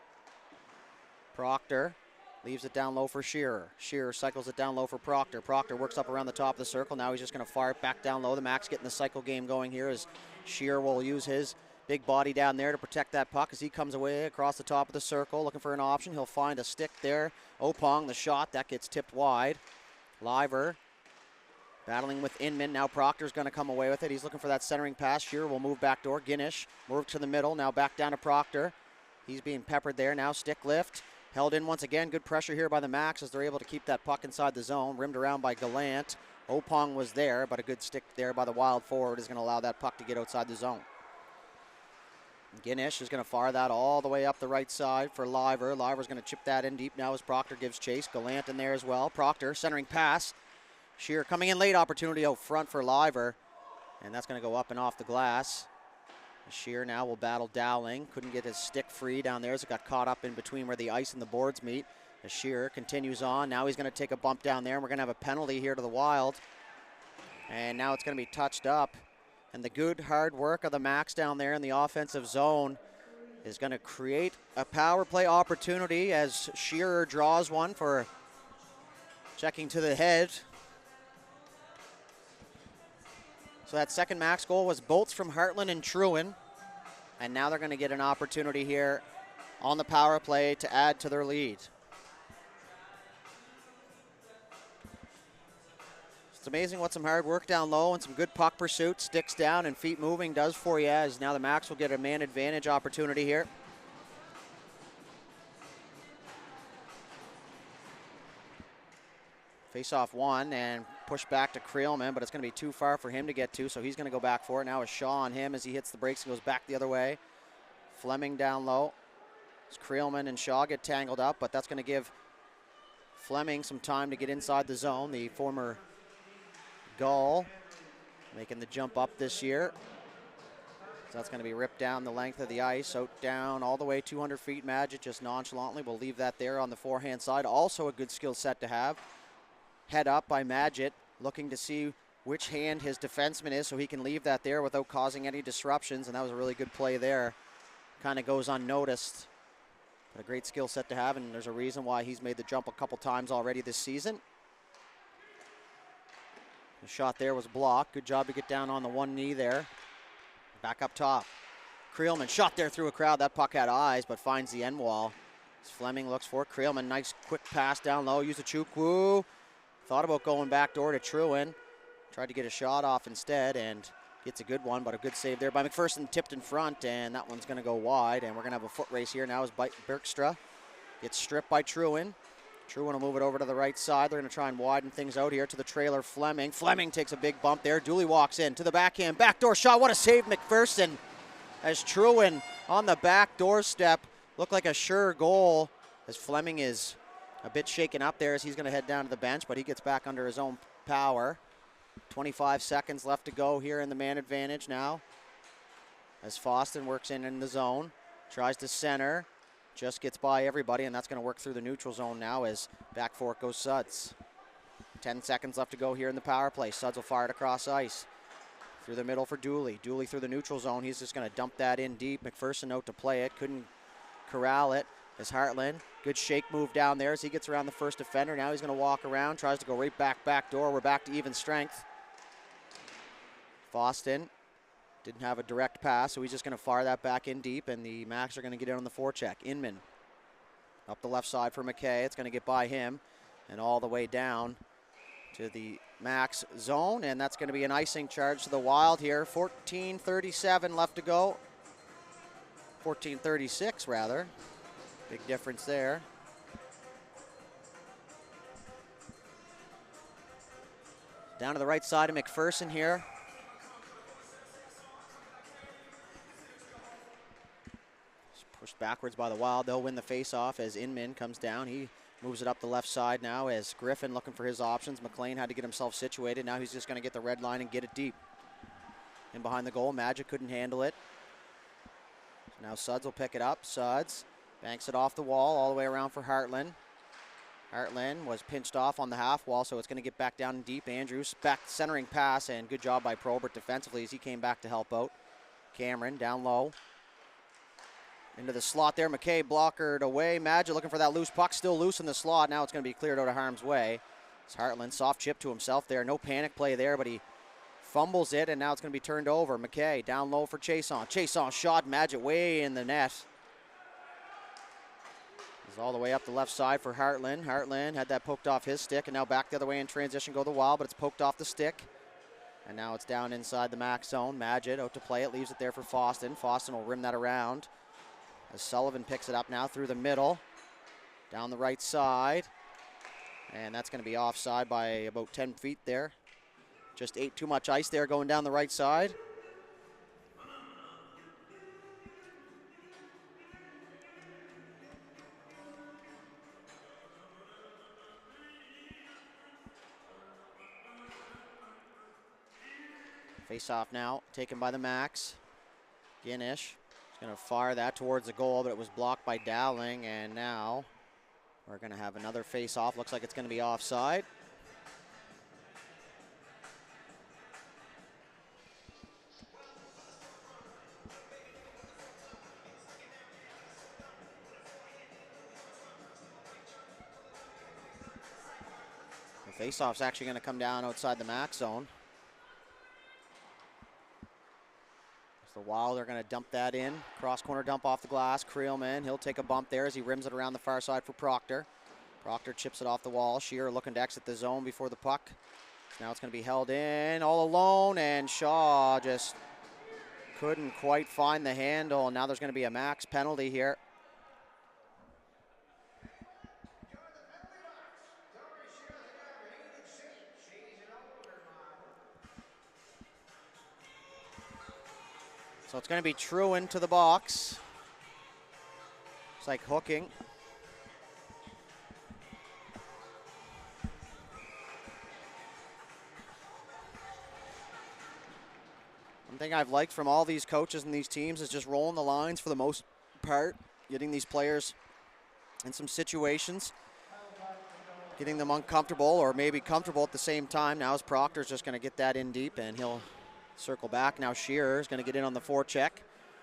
A: Proctor leaves it down low for Shearer. Shearer cycles it down low for Proctor. Proctor works up around the top of the circle. Now he's just going to fire it back down low. The Max getting the cycle game going here as Shearer will use his big body down there to protect that puck as he comes away across the top of the circle looking for an option. He'll find a stick there. Opong, the shot, that gets tipped wide. Liver battling with Inman. Now Proctor's going to come away with it. He's looking for that centering pass. Shearer will move back door. Guinish moved to the middle. Now back down to Proctor. He's being peppered there. Now stick lift. Held in once again. Good pressure here by the Max as they're able to keep that puck inside the zone. Rimmed around by Gallant. Opong was there, but a good stick there by the Wild forward is going to allow that puck to get outside the zone. Guinish is going to fire that all the way up the right side for Liver. Liver's going to chip that in deep now as Proctor gives chase. Gallant in there as well. Proctor centering pass. Shearer coming in late, opportunity out front for Liver. And that's going to go up and off the glass. Shearer now will battle Dowling. Couldn't get his stick free down there as it got caught up in between where the ice and the boards meet. As Shearer continues on. Now he's going to take a bump down there, and we're going to have a penalty here to the Wild. And now it's going to be touched up. And the good hard work of the Max down there in the offensive zone is going to create a power play opportunity as Shearer draws one for checking to the head. So that second Max goal was bolts from Heartland and Truan. And now they're going to get an opportunity here on the power play to add to their lead. It's amazing what some hard work down low and some good puck pursuit, sticks down and feet moving does for you, as now the Max will get a man advantage opportunity here. Face-off one and push back to Creelman, but it's going to be too far for him to get to, so he's going to go back for it. Now a Shaw on him as he hits the brakes and goes back the other way. Fleming down low. As Creelman and Shaw get tangled up, but that's going to give Fleming some time to get inside the zone. The former Gull making the jump up this year. So that's going to be ripped down the length of the ice, out down all the way 200 feet. Magic just nonchalantly will leave that there on the forehand side. Also a good skill set to have. Head up by Magid, looking to see which hand his defenseman is so he can leave that there without causing any disruptions, and that was a really good play there. Kind of goes unnoticed, but a great skill set to have, and there's a reason why he's made the jump a couple times already this season. The shot there was blocked. Good job to get down on the one knee there. Back up top. Creelman shot there through a crowd. That puck had eyes, but finds the end wall. As Fleming looks for it. Creelman, nice quick pass down low. Use a Chukwu. Thought about going back door to Trewin. Tried to get a shot off instead and gets a good one, but a good save there by McPherson, tipped in front, and that one's going to go wide, and we're going to have a foot race here now as Bergstra gets stripped by Trewin. Trewin will move it over to the right side. They're going to try and widen things out here to the trailer Fleming. Fleming takes a big bump there. Dooley walks in to the backhand. Backdoor shot. What a save, McPherson. As Trewin on the back doorstep. Looked like a sure goal as Fleming is a bit shaken up there as he's going to head down to the bench, but he gets back under his own power. 25 seconds left to go here in the man advantage now. As Foston works in the zone. Tries to center. Just gets by everybody, and that's going to work through the neutral zone now as back for it goes Suds. 10 seconds left to go here in the power play. Suds will fire it across ice. Through the middle for Dooley. Dooley through the neutral zone. He's just going to dump that in deep. McPherson out to play it. Couldn't corral it. As Hartland, good shake move down there as he gets around the first defender. Now he's going to walk around, tries to go right back door. We're back to even strength. Foston didn't have a direct pass, so he's just going to fire that back in deep, and the Macs are going to get in on the forecheck. Inman up the left side for McKay. It's going to get by him and all the way down to the Max zone, and that's going to be an icing charge to the Wild here. 14:37 left to go. 14:36 rather. Big difference there. Down to the right side of McPherson here. Pushed backwards by the Wild. They'll win the face-off as Inman comes down. He moves it up the left side now as Griffin looking for his options. McLean had to get himself situated. Now he's just going to get the red line and get it deep. In behind the goal, Magic couldn't handle it. So now Suds will pick it up. Suds banks it off the wall all the way around for Hartland. Hartland was pinched off on the half wall, so it's going to get back down deep. Andrews back centering pass, and good job by Probert defensively as he came back to help out. Cameron down low. Into the slot there. McKay blockered away. Magic looking for that loose puck. Still loose in the slot. Now it's going to be cleared out of harm's way. It's Hartland, soft chip to himself there. No panic play there, but he fumbles it, and now it's going to be turned over. McKay down low for Chason. Chason shot. Magic way in the net. He's all the way up the left side for Hartland. Hartland had that poked off his stick, and now back the other way in transition go the Wild, but it's poked off the stick. And now it's down inside the Max zone. Magic out to play it. Leaves it there for Foston. Foston will rim that around. As Sullivan picks it up now through the middle, down the right side, and that's going to be offside by about 10 feet there. Just ate too much ice there going down the right side. Face off now, taken by the Max. Ginish. Going to fire that towards the goal, but it was blocked by Dowling, and now we're going to have another face-off. Looks like it's going to be offside. The face-off's actually going to come down outside the Max zone. The Wild are going to dump that in. Cross corner dump off the glass. Creelman, he'll take a bump there as he rims it around the far side for Proctor. Proctor chips it off the wall. Shearer looking to exit the zone before the puck Now it's going to be held in all alone, and Shaw just couldn't quite find the handle. Now there's going to be a max penalty here. So it's going to be Truin to the box. It's like hooking. One thing I've liked from all these coaches and these teams is just rolling the lines for the most part, getting these players in some situations, getting them uncomfortable or maybe comfortable at the same time. Now as Proctor's just going to get that in deep, and he'll circle back. Now Shearer is going to get in on the forecheck.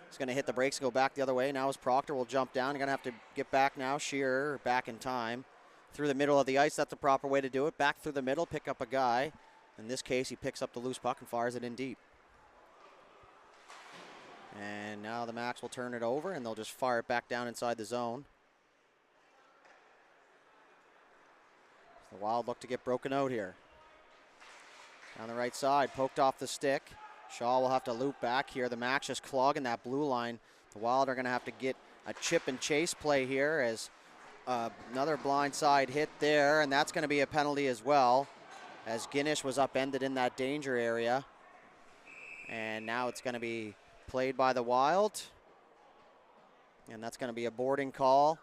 A: He's going to hit the brakes and go back the other way. Now as Proctor will jump down. You're going to have to get back now. Shearer back in time. Through the middle of the ice, that's the proper way to do it. Back through the middle, pick up a guy. In this case, he picks up the loose puck and fires it in deep. And now the Max will turn it over, and they'll just fire it back down inside the zone. The Wild look to get broken out here. Down the right side, poked off the stick. Shaw will have to loop back here. The Max just clogging that blue line. The Wild are going to have to get a chip and chase play here as another blindside hit there, and that's going to be a penalty as well, as Guinness was upended in that danger area. And now it's going to be played by the Wild, and that's going to be a boarding call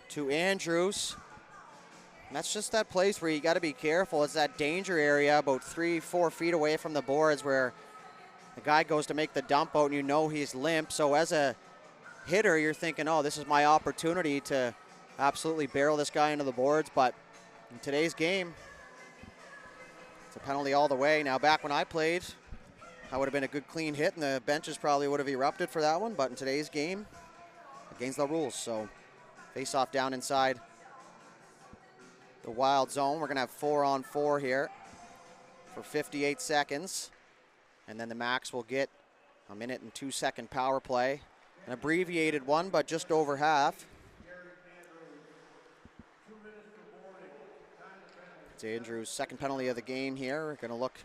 A: to Andrews. And that's just that place where you got to be careful. It's that danger area about 3-4 feet away from the boards where the guy goes to make the dump out and you know he's limp. So as a hitter, you're thinking, oh, this is my opportunity to absolutely barrel this guy into the boards. But in today's game, it's a penalty all the way. Now back when I played, that would have been a good clean hit, and the benches probably would have erupted for that one. But in today's game, against the rules. So face-off down inside the Wild zone. We're going to have 4-on-4 here for 58 seconds. And then the Max will get a 1-and-2-second power play. An abbreviated one, but just over half. It's Andrews' second penalty of the game here. We're going to look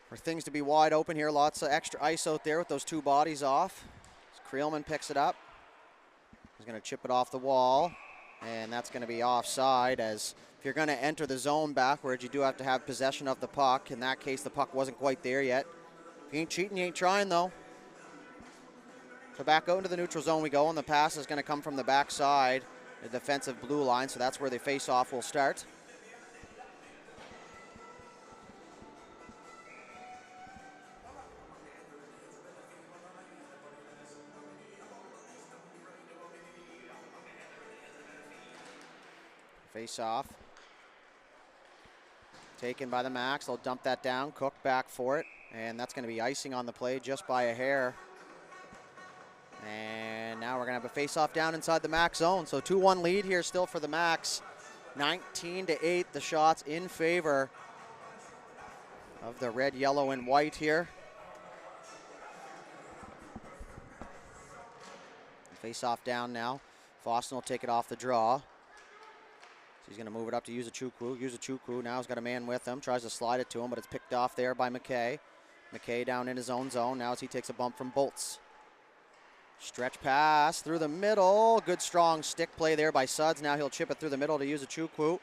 A: for things to be wide open here. Lots of extra ice out there with those two bodies off. Creelman picks it up. He's going to chip it off the wall. And that's going to be offside, as if you're going to enter the zone backwards, you do have to have possession of the puck. In that case, the puck wasn't quite there yet. If you ain't cheating, you ain't trying, though. So back out into the neutral zone we go, and the pass is going to come from the backside, the defensive blue line, so that's where the face-off will start. Face-off. Taken by the Max. They'll dump that down. Cook back for it. And that's going to be icing on the play just by a hair. And now we're going to have a face-off down inside the Max zone. So 2-1 lead here still for the Max. 19-8, the shots in favor of the red, yellow, and white here. Face-off down now. Foston will take it off the draw. He's going to move it up to Uzuchukwu. Uzuchukwu now has got a man with him. Tries to slide it to him, but it's picked off there by McKay. McKay down in his own zone. Now as he takes a bump from Bolts. Stretch pass through the middle. Good strong stick play there by Suds. Now he'll chip it through the middle to Uzuchukwu.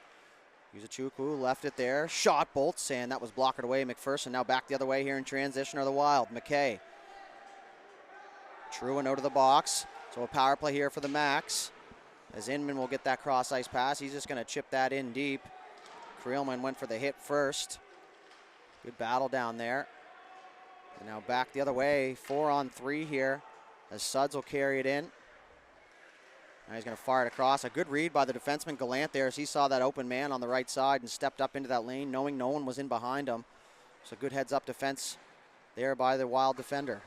A: Uzuchukwu left it there. Shot Bolts, and that was blocked away. McPherson now back the other way here in transition are the Wild. McKay. Truin out of the box. So a power play here for the Max. As Inman will get that cross-ice pass. He's just going to chip that in deep. Creelman went for the hit first. Good battle down there. And now back the other way. 4-on-3 here as Suds will carry it in. Now he's going to fire it across. A good read by the defenseman Gallant there as he saw that open man on the right side and stepped up into that lane knowing no one was in behind him. So good heads-up defense there by the Wild defender.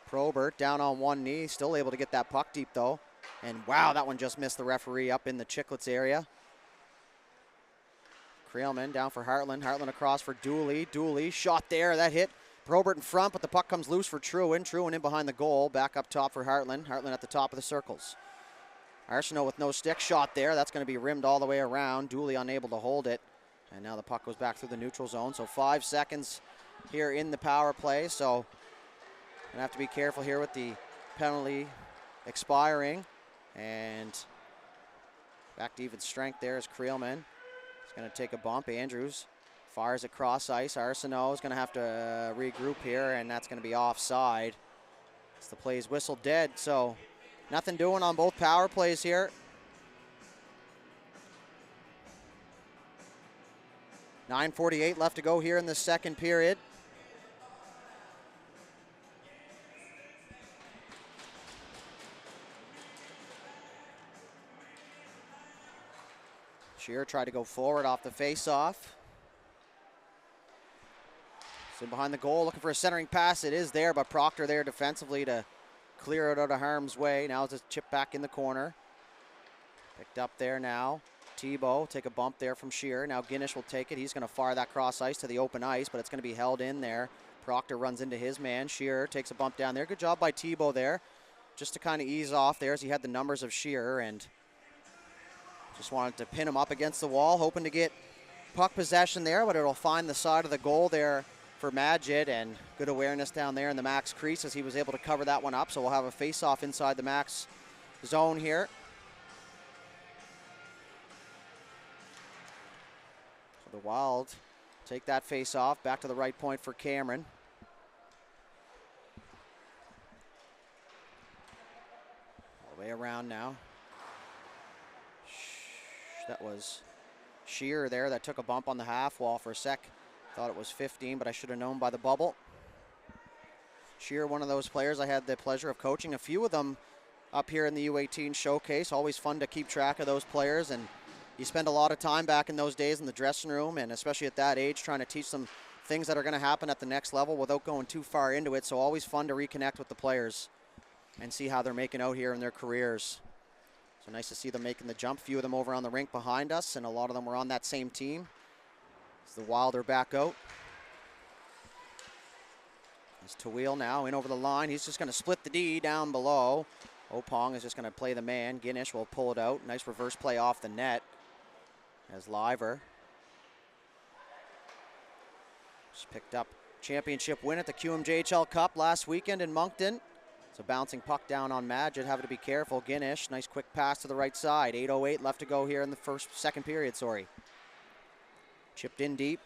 A: Probert down on one knee. Still able to get that puck deep, though. And wow, that one just missed the referee up in the Chicklets area. Creelman down for Hartland. Hartland across for Dooley. Dooley shot there. That hit Probert in front, but the puck comes loose for Truin. Truin in behind the goal. Back up top for Hartland. Hartland at the top of the circles. Arsenault with no stick. Shot there. That's going to be rimmed all the way around. Dooley unable to hold it. And now the puck goes back through the neutral zone. So 5 seconds here in the power play. So gonna have to be careful here with the penalty expiring. And back to even strength there is Creelman. He's gonna take a bump. Andrews fires across ice. Arsenault is gonna have to regroup here, and that's gonna be offside. As the play is whistled dead. So nothing doing on both power plays here. 9:48 left to go here in the second period. Shearer tried to go forward off the face-off. So behind the goal, looking for a centering pass. It is there, but Proctor there defensively to clear it out of harm's way. Now it's a chip back in the corner. Picked up there now. Thibault take a bump there from Shearer. Now Guinish will take it. He's going to fire that cross ice to the open ice, but it's going to be held in there. Proctor runs into his man. Shearer takes a bump down there. Good job by Thibault there, just to kind of ease off there as he had the numbers of Shearer and just wanted to pin him up against the wall, hoping to get puck possession there, but it'll find the side of the goal there for Madgett, and good awareness down there in the Max crease as he was able to cover that one up. So we'll have a face-off inside the Max zone here. So the Wild take that face-off back to the right point for Cameron. All the way around now. That was Shearer there that took a bump on the half wall for a sec. Thought it was 15, but I should have known by the bubble. Shearer, one of those players I had the pleasure of coaching a few of them up here in the U18 showcase. Always fun to keep track of those players, and you spend a lot of time back in those days in the dressing room, and especially at that age, trying to teach them things that are going to happen at the next level without going too far into it. So always fun to reconnect with the players and see how they're making out here in their careers. So nice to see them making the jump. A few of them over on the rink behind us, and a lot of them were on that same team. As the Wild are back out. It's Tawil now in over the line. He's just going to split the D down below. Opong is just going to play the man. Guinish will pull it out. Nice reverse play off the net as Liver just picked up championship win at the QMJHL Cup last weekend in Moncton. It's a bouncing puck down on Madgett, having to be careful. Guinish, nice quick pass to the right side. 8:08 left to go here in the second period, Chipped in deep.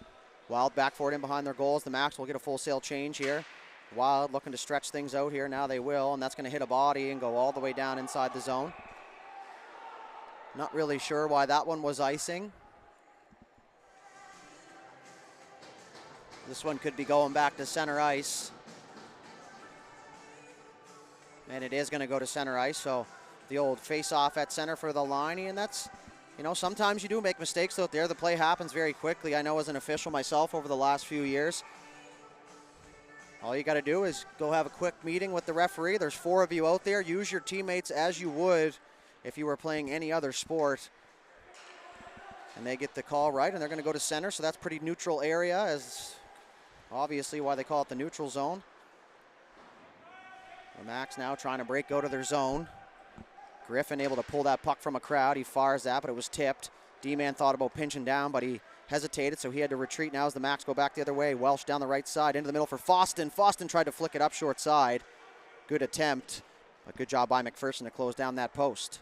A: Wild back for it in behind their goals. The Max will get a full sail change here. Wild looking to stretch things out here. Now they will, and that's going to hit a body and go all the way down inside the zone. Not really sure why that one was icing. This one could be going back to center ice. And it is going to go to center ice, so the old face-off at center for the liney, and that's, you know, sometimes you do make mistakes out there. The play happens very quickly. I know as an official myself over the last few years, all you got to do is go have a quick meeting with the referee. There's 4 of you out there. Use your teammates as you would if you were playing any other sport. And they get the call right, and they're going to go to center, so that's pretty neutral area, as obviously why they call it the neutral zone. The Max now trying to break out of their zone. Griffin able to pull that puck from a crowd. He fires that, but it was tipped. D-Man thought about pinching down, but he hesitated, so he had to retreat now as the Max go back the other way. Welsh down the right side, into the middle for Foston. Foston tried to flick it up short side. Good attempt, but good job by McPherson to close down that post.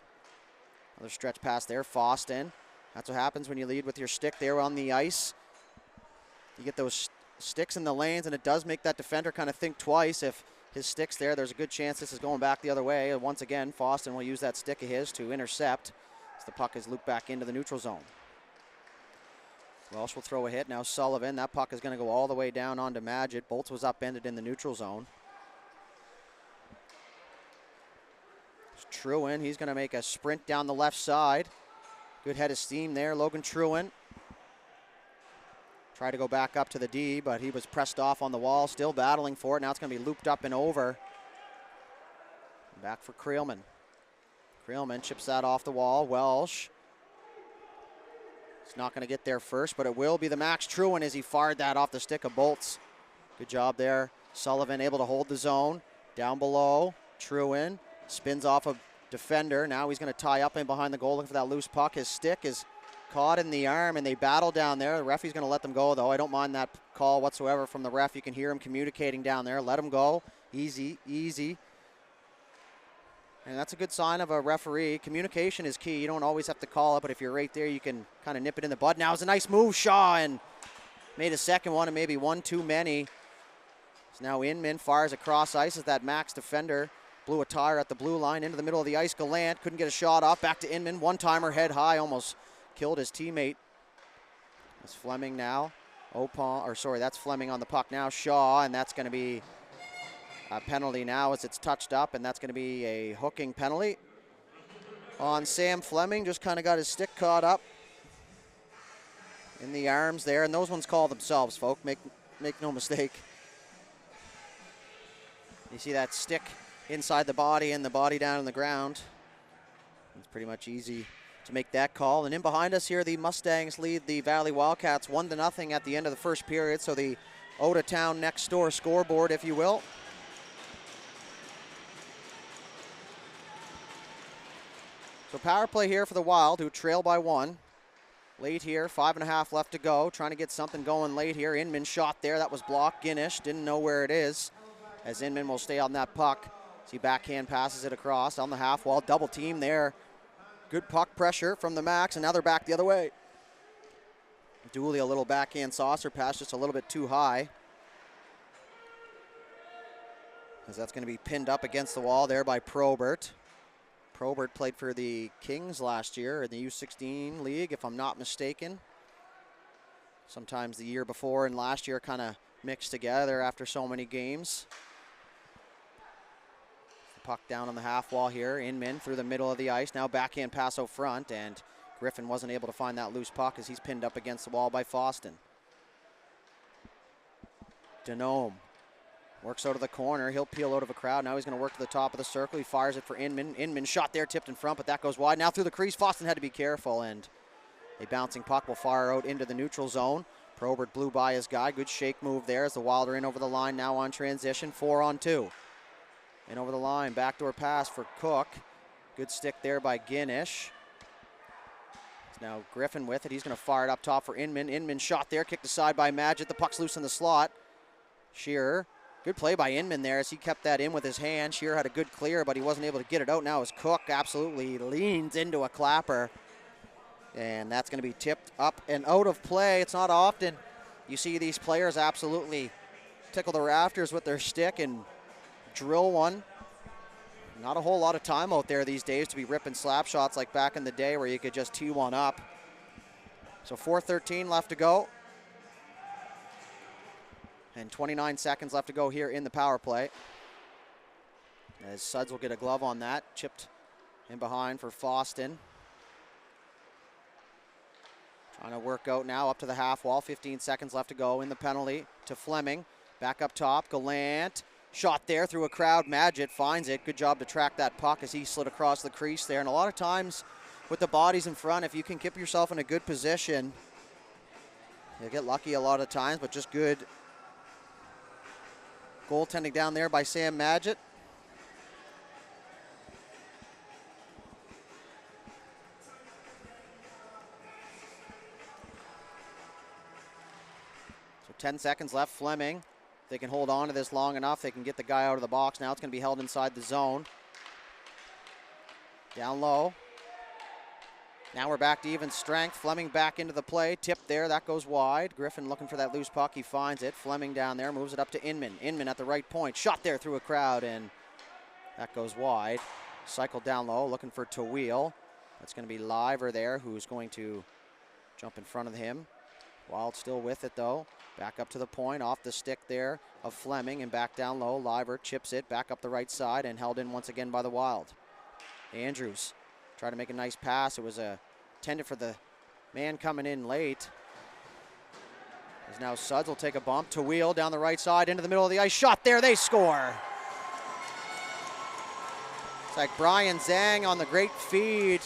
A: Another stretch pass there, Foston. That's what happens when you lead with your stick there on the ice. You get those sticks in the lanes, and it does make that defender kind of think twice. If his stick's there, there's a good chance this is going back the other way. And once again, Foston will use that stick of his to intercept as the puck is looped back into the neutral zone. Welsh will throw a hit. Now Sullivan. That puck is going to go all the way down onto Madgett. Bolts was upended in the neutral zone. Truin, he's going to make a sprint down the left side. Good head of steam there, Logan Truin. Tried to go back up to the D, but he was pressed off on the wall, still battling for it. Now it's going to be looped up and over. Back for Creelman. Creelman chips that off the wall. Welsh. It's not going to get there first, but it will be the Max Truin as he fired that off the stick of Bolts. Good job there. Sullivan able to hold the zone. Down below, Truin spins off a defender. Now he's going to tie up in behind the goal looking for that loose puck. His stick is Caught in the arm, and they battle down there. The referee's going to let them go, though. I don't mind that call whatsoever from the ref. You can hear him communicating down there. Let him go. Easy, easy. And that's a good sign of a referee. Communication is key. You don't always have to call it, but if you're right there, you can kind of nip it in the bud. Now it's a nice move, Shaw, and made a second one, and maybe one too many. So now Inman fires across ice as that Max defender blew a tire at the blue line into the middle of the ice. Gallant couldn't get a shot off. Back to Inman. One-timer, head high, almost killed his teammate. It's Fleming now. That's Fleming on the puck now. Shaw, and that's going to be a penalty now as it's touched up, and that's going to be a hooking penalty on Sam Fleming. Just kind of got his stick caught up in the arms there, and those ones call themselves, folk. Make no mistake. You see that stick inside the body and the body down on the ground. It's pretty much easy to make that call. And in behind us here, the Mustangs lead the Valley Wildcats 1-0 at the end of the first period. So the Oda-town next door scoreboard, if you will. So power play here for the Wild, who trail by 1. Late here, 5.5 left to go. Trying to get something going late here. Inman shot there. That was blocked. Guinish didn't know where it is, as Inman will stay on that puck. See, backhand passes it across on the half wall. Double team there. Good puck pressure from the Max, and now they're back the other way. Dooley, a little backhand saucer pass, just a little bit too high, as that's going to be pinned up against the wall there by Probert. Probert played for the Kings last year in the U16 league, if I'm not mistaken. Sometimes the year before and last year kind of mixed together after so many games. Puck down on the half wall here. Inman through the middle of the ice. Now backhand pass out front, and Griffin wasn't able to find that loose puck as he's pinned up against the wall by Foston. Denome works out of the corner. He'll peel out of a crowd. Now he's going to work to the top of the circle. He fires it for Inman. Inman shot there, tipped in front, but that goes wide. Now through the crease, Foston had to be careful, and a bouncing puck will fire out into the neutral zone. Probert blew by his guy. Good shake move there as the Wild are in over the line now on transition. 4-on-2. And over the line, backdoor pass for Cook. Good stick there by Guinish. It's now Griffin with it. He's going to fire it up top for Inman. Inman shot there, kicked aside by Magid. The puck's loose in the slot. Shearer, good play by Inman there as he kept that in with his hand. Shearer had a good clear, but he wasn't able to get it out. Now as Cook absolutely leans into a clapper. And that's going to be tipped up and out of play. It's not often you see these players absolutely tickle the rafters with their stick and drill one. Not a whole lot of time out there these days to be ripping slap shots like back in the day where you could just tee one up. So 4:13 left to go. And 29 seconds left to go here in the power play. As Suds will get a glove on that. Chipped in behind for Foston. Trying to work out now up to the half wall. 15 seconds left to go in the penalty to Fleming. Back up top, Gallant. Shot there through a crowd. Magid finds it. Good job to track that puck as he slid across the crease there. And a lot of times with the bodies in front, if you can keep yourself in a good position, you'll get lucky a lot of times, but just good goaltending down there by Sam Magid. So 10 seconds left. Fleming. If they can hold on to this long enough, they can get the guy out of the box. Now it's going to be held inside the zone. Down low. Now we're back to even strength. Fleming back into the play. Tip there. That goes wide. Griffin looking for that loose puck. He finds it. Fleming down there. Moves it up to Inman. Inman at the right point. Shot there through a crowd, and that goes wide. Cycle down low. Looking for Tawil. That's going to be Liver there, who's going to jump in front of him. Wild still with it, though. Back up to the point, off the stick there of Fleming, and back down low. Liver chips it back up the right side and held in once again by the Wild. Andrews tried to make a nice pass. It was intended for the man coming in late. As now Suds will take a bump. Tawil down the right side into the middle of the ice. Shot there, they score. It's like Brian Zhang on the great feed.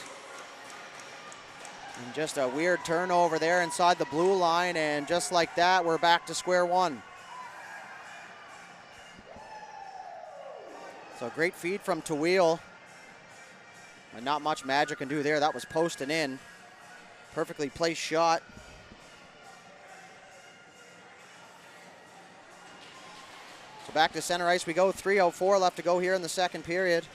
A: And just a weird turnover there inside the blue line, and just like that, we're back to square one. So great feed from Tawil. And not much Magic can do there. That was posting in Perfectly placed shot. So back to center ice we go. 3:04 left to go here in the second period.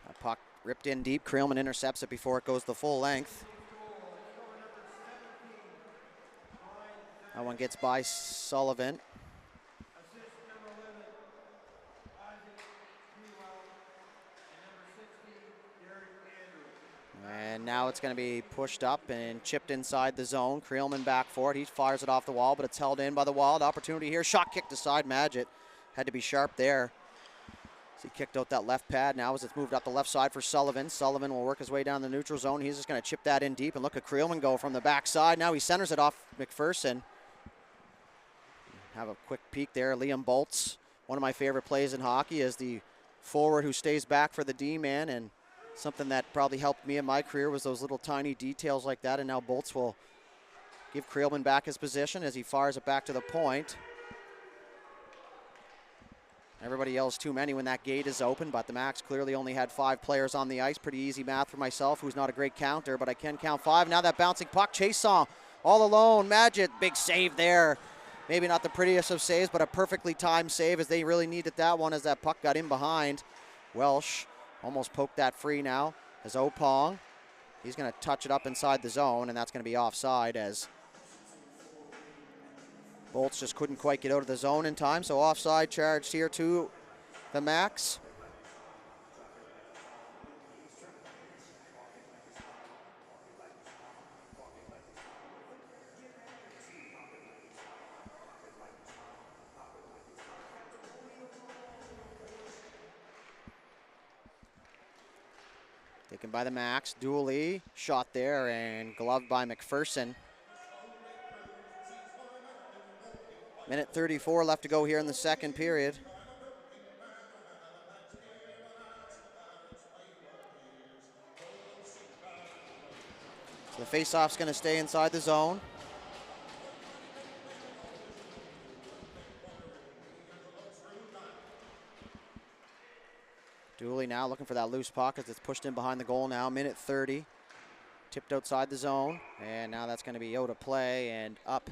A: That puck ripped in deep. Creelman intercepts it before it goes the full length. That one gets by Sullivan. And now it's going to be pushed up and chipped inside the zone. Creelman back for it. He fires it off the wall, but it's held in by the Wild. Opportunity here. Shot kicked aside. Madgett had to be sharp there. So he kicked out that left pad now as it's moved up the left side for Sullivan. Sullivan will work his way down the neutral zone. He's just going to chip that in deep, and look at Creelman go from the backside. Now he centers it off McPherson. Have a quick peek there. Liam Bolts. One of my favorite plays in hockey is the forward who stays back for the D-man, and something that probably helped me in my career was those little tiny details like that, and now Bolts will give Creelman back his position as he fires it back to the point. Everybody yells too many when that gate is open, but the Max clearly only had 5 players on the ice. Pretty easy math for myself, who's not a great counter, but I can count 5. Now that bouncing puck, Chason all alone. Madgett, big save there. Maybe not the prettiest of saves, but a perfectly timed save as they really needed that one as that puck got in behind. Welsh almost poked that free now as Opong. He's going to touch it up inside the zone, and that's going to be offside as Bolts just couldn't quite get out of the zone in time. So offside charged here to the Max. Taken by the Max. Dooley shot there and gloved by McPherson. Minute 34 left to go here in the second period. So the face-off's going to stay inside the zone. Dooley now looking for that loose puck as it's pushed in behind the goal now. Minute 30. Tipped outside the zone. And now that's going to be out of play and up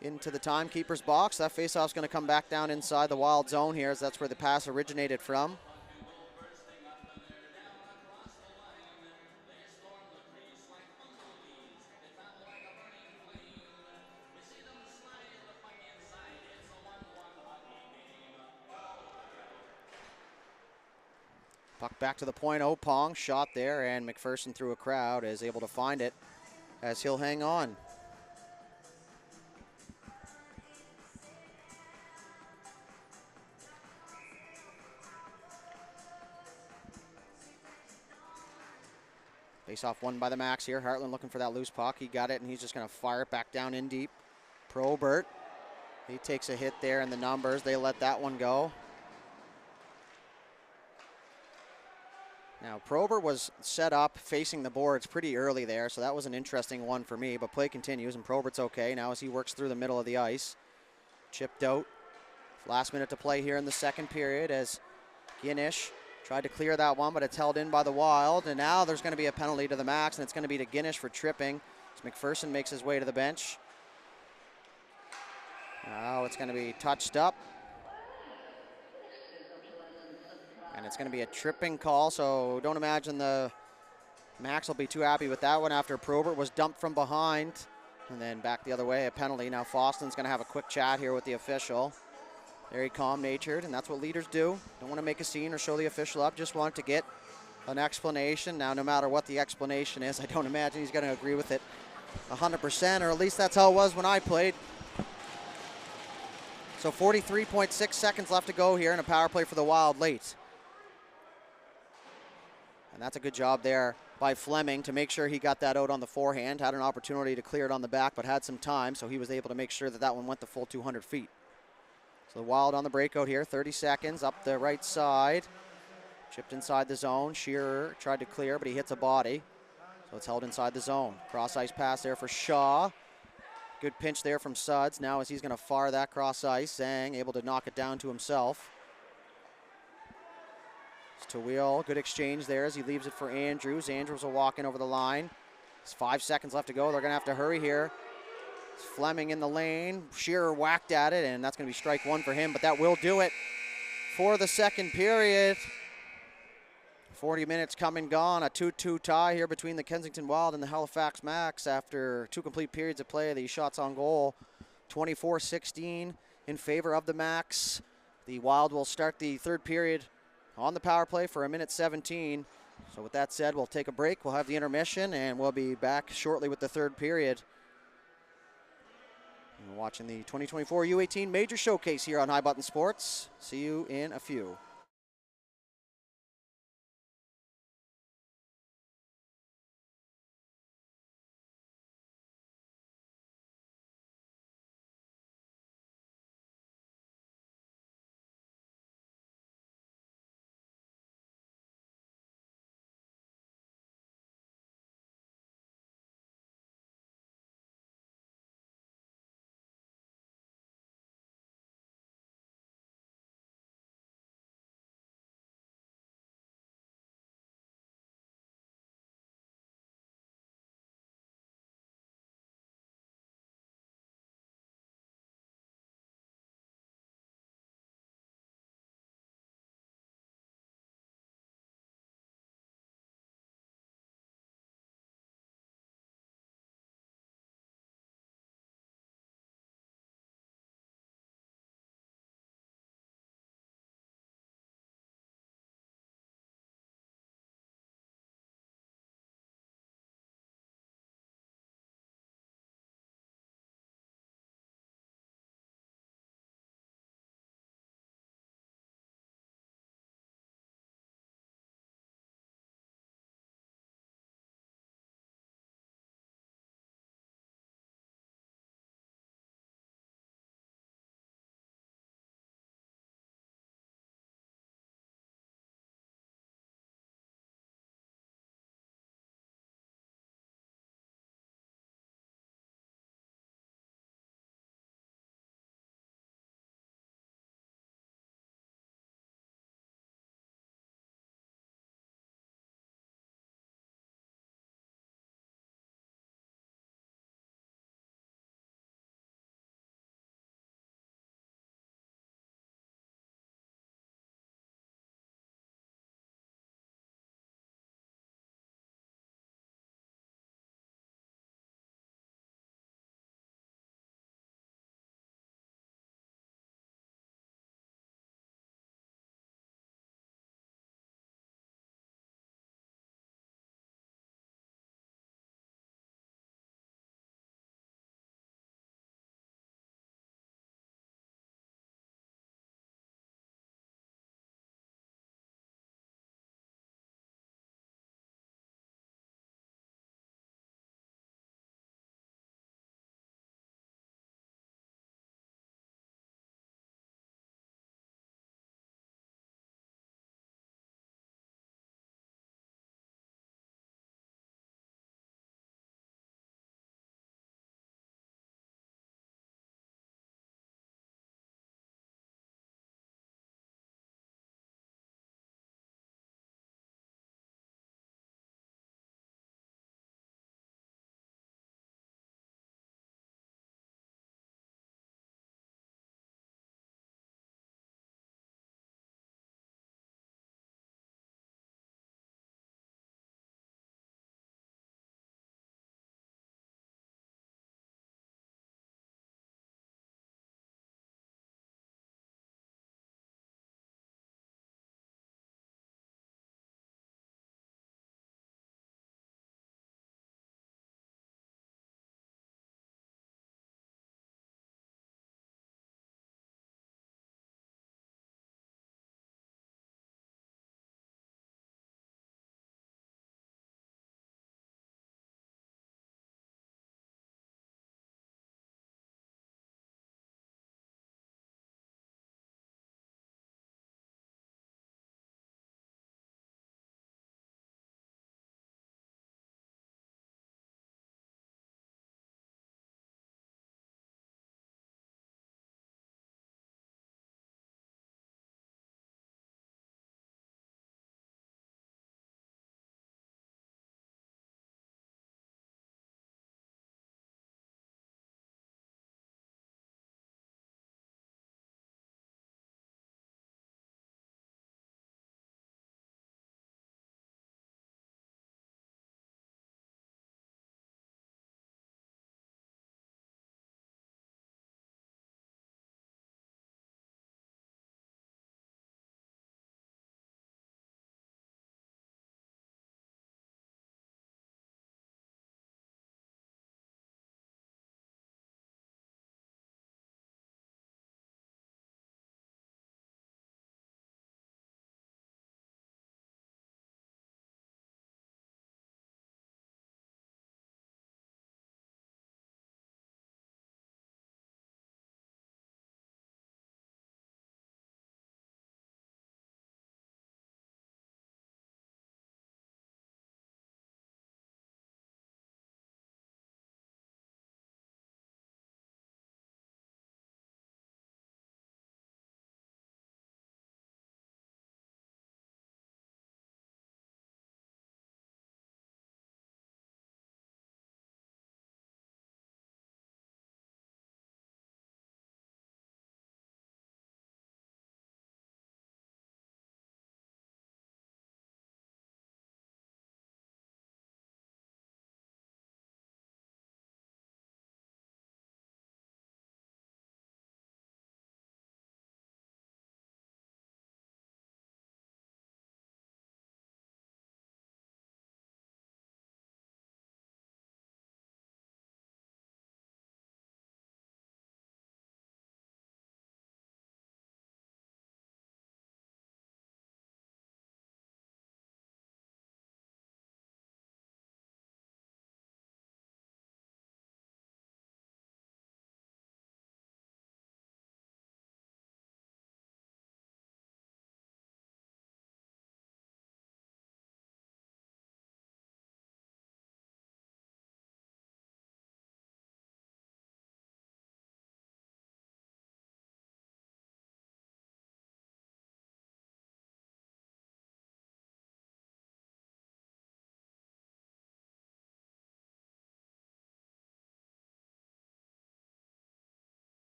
A: into the timekeeper's box. That faceoff's going to come back down inside the Wild zone here as that's where the pass originated from. Puck back to the point. Opong shot there, and McPherson through a crowd is able to find it as he'll hang on. Face-off won by the Max here. Hartland looking for that loose puck. He got it, and he's just going to fire it back down in deep. Probert, he takes a hit there in the numbers. They let that one go. Now, Probert was set up facing the boards pretty early there, so that was an interesting one for me, but play continues, and Probert's okay now as he works through the middle of the ice. Chipped out. Last minute to play here in the second period as Guinish tried to clear that one, but it's held in by the Wild, and now there's going to be a penalty to the Max, and it's going to be to Guinish for tripping. As McPherson makes his way to the bench. Now it's going to be touched up. And it's going to be a tripping call, so don't imagine the Max will be too happy with that one after Probert was dumped from behind. And then back the other way, a penalty. Now Foslin's going to have a quick chat here with the official. Very calm-natured, and that's what leaders do. Don't want to make a scene or show the official up, just want to get an explanation. Now, no matter what the explanation is, I don't imagine he's going to agree with it 100%, or at least that's how it was when I played. So 43.6 seconds left to go here in a power play for the Wild late. And that's a good job there by Fleming to make sure he got that out on the forehand. Had an opportunity to clear it on the back, but had some time, so he was able to make sure that that one went the full 200 feet. So the Wild on the breakout here, 30 seconds up the right side. Chipped inside the zone. Shearer tried to clear, but he hits a body. So it's held inside the zone. Cross ice pass there for Shaw. Good pinch there from Suds. Now as he's going to fire that cross ice, Zhang able to knock it down to himself. It's Tawil, good exchange there as he leaves it for Andrews. Andrews will walk in over the line. There's 5 seconds left to go. They're going to have to hurry here. It's Fleming in the lane. Shearer whacked at it, and that's going to be strike one for him, but that will do it for the second period. 40 minutes come and gone. A 2-2 tie here between the Kensington Wild and the Halifax Max after 2 complete periods of play. The shots on goal, 24-16 in favor of the Max. The Wild will start the third period on the power play for 1:17. So with that said, we'll take a break. We'll have the intermission, and we'll be back shortly with the third period. You're watching the 2024 U18 Major Showcase here on High Button Sports. See you in a few.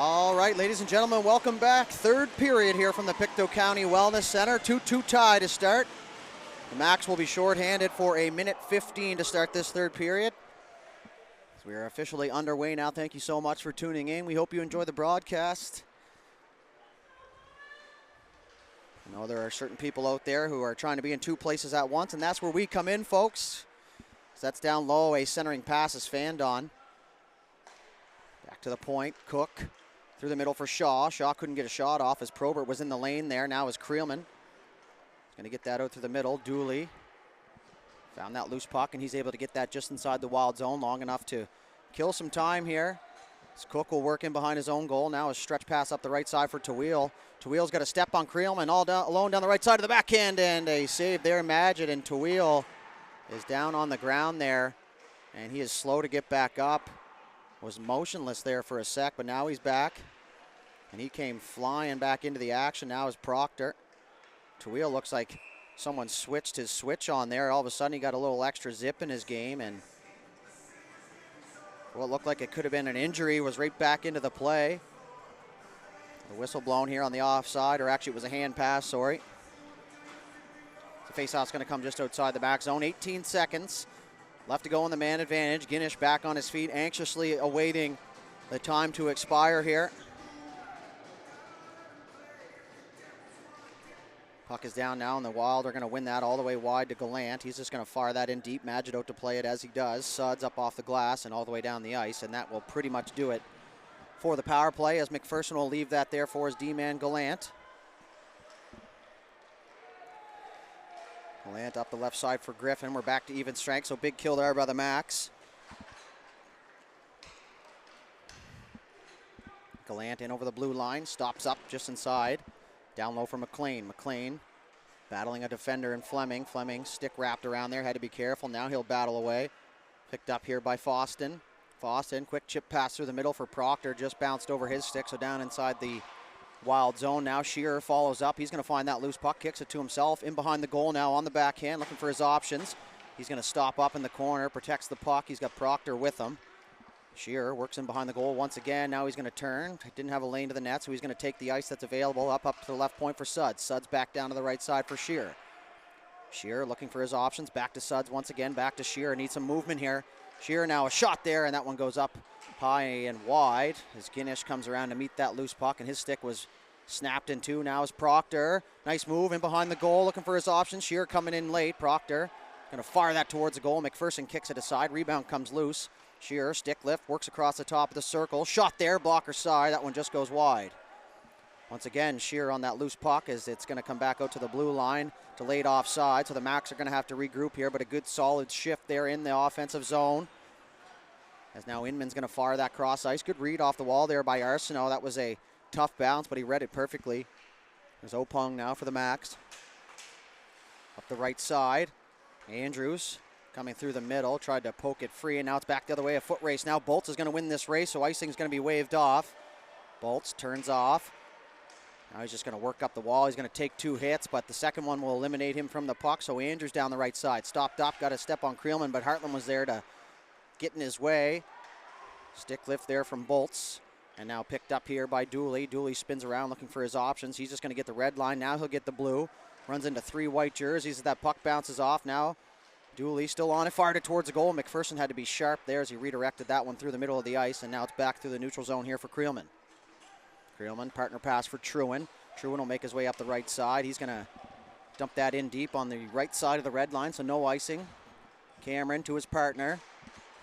A: All right, ladies and gentlemen, welcome back. Third period here from the Pictou County Wellness Center. 2-2 tie to start. The Max will be shorthanded for a minute 15 to start this third period. So we are officially underway now. Thank you so much for tuning in. We hope you enjoy the broadcast. I know there are certain people out there who are trying to be in two places at once, and that's where we come in, folks. So that's down low. A centering pass is fanned on. Back to the point. Cook through the middle for Shaw. Shaw couldn't get a shot off as Probert was in the lane there. Now is Creelman. He's going to get that out through the middle. Dooley found that loose puck, and he's able to get that just inside the Wild zone long enough to kill some time here. As Cook will work in behind his own goal. Now a stretch pass up the right side for Tawil. Tawil's got a step on Creelman, all down, alone down the right side of the backhand, and a save there, Magid, and Tawil is down on the ground there, and he is slow to get back up. Was motionless there for a sec, but now he's back, and he came flying back into the action. Now is Proctor. Tawil looks like someone switched his switch on there. All of a sudden he got a little extra zip in his game, and what looked like it could have been an injury was right back into the play. The whistle blown here on the offside, or actually it was a hand pass, sorry. The faceoff's going to come just outside the back zone. 18 seconds left to go in the man advantage. Guinish back on his feet, anxiously awaiting the time to expire here. Puck is down now, and the Wild are going to win that all the way wide to Gallant. He's just going to fire that in deep. Magid out to play it as he does. Suds up off the glass and all the way down the ice, and that will pretty much do it for the power play, as McPherson will leave that there for his D-man Gallant. Gallant up the left side for Griffin. We're back to even strength, so big kill there by the Max. Gallant in over the blue line, stops up just inside. Down low for McLean. McLean battling a defender in Fleming. Fleming stick wrapped around there, had to be careful. Now he'll battle away. Picked up here by Foston. Foston, quick chip pass through the middle for Proctor, just bounced over his stick, so down inside the Wild zone. Now Shearer follows up. He's going to find that loose puck, kicks it to himself. In behind the goal now on the backhand, looking for his options. He's going to stop up in the corner, protects the puck. He's got Proctor with him. Shearer works in behind the goal once again. Now he's going to turn. Didn't have a lane to the net, so he's going to take the ice that's available up to the left point for Suds. Suds back down to the right side for Shearer. Shearer looking for his options. Back to Suds once again. Back to Shearer. Needs some movement here. Shearer now a shot there, and that one goes up high and wide as Guinish comes around to meet that loose puck, and his stick was snapped in two. Now is Proctor. Nice move in behind the goal, looking for his options. Shearer coming in late. Proctor going to fire that towards the goal. McPherson kicks it aside. Rebound comes loose. Shearer, stick lift, works across the top of the circle. Shot there, blocker side. That one just goes wide. Once again, Shearer on that loose puck as it's going to come back out to the blue line, delayed offside. So the Max are going to have to regroup here, but a good solid shift there in the offensive zone. As now Inman's going to fire that cross ice. Good read off the wall there by Arsenault. That was a tough bounce, but he read it perfectly. There's Opong now for the Max. Up the right side. Andrews coming through the middle, tried to poke it free, and now it's back the other way. A foot race now. Bolts is going to win this race, so icing's going to be waved off. Bolts turns off. Now he's just going to work up the wall. He's going to take two hits, but the second one will eliminate him from the puck, so Andrews down the right side. Stopped up, got a step on Creelman, but Hartland was there to get in his way. Stick lift there from Bolts, and now picked up here by Dooley. Dooley spins around looking for his options. He's just going to get the red line. Now he'll get the blue. Runs into three white jerseys as that puck bounces off. Now Dooley still on it, fired it towards the goal. McPherson had to be sharp there as he redirected that one through the middle of the ice, and now it's back through the neutral zone here for Creelman. Creelman, partner pass for Trewin. Trewin will make his way up the right side. He's going to dump that in deep on the right side of the red line, so no icing. Cameron to his partner.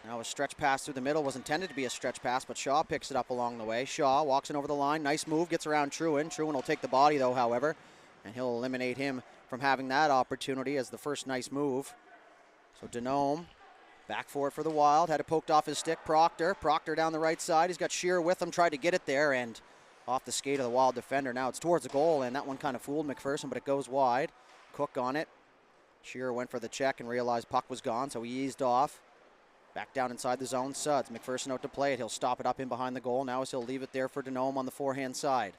A: Now a stretch pass through the middle. Was intended to be a stretch pass, but Shaw picks it up along the way. Shaw walks in over the line. Nice move, gets around Trewin. Trewin will take the body, though, however, and he'll eliminate him from having that opportunity as the first nice move. So Denome back for it for the Wild. Had it poked off his stick. Proctor down the right side. He's got Shearer with him. Tried to get it there, and off the skate of the Wild defender. Now it's towards the goal, and that one kind of fooled McPherson, but it goes wide. Cook on it. Shearer went for the check and realized puck was gone, so he eased off. Back down inside the zone, Suds. McPherson out to play it. He'll stop it up in behind the goal. Now as he'll leave it there for Denome on the forehand side.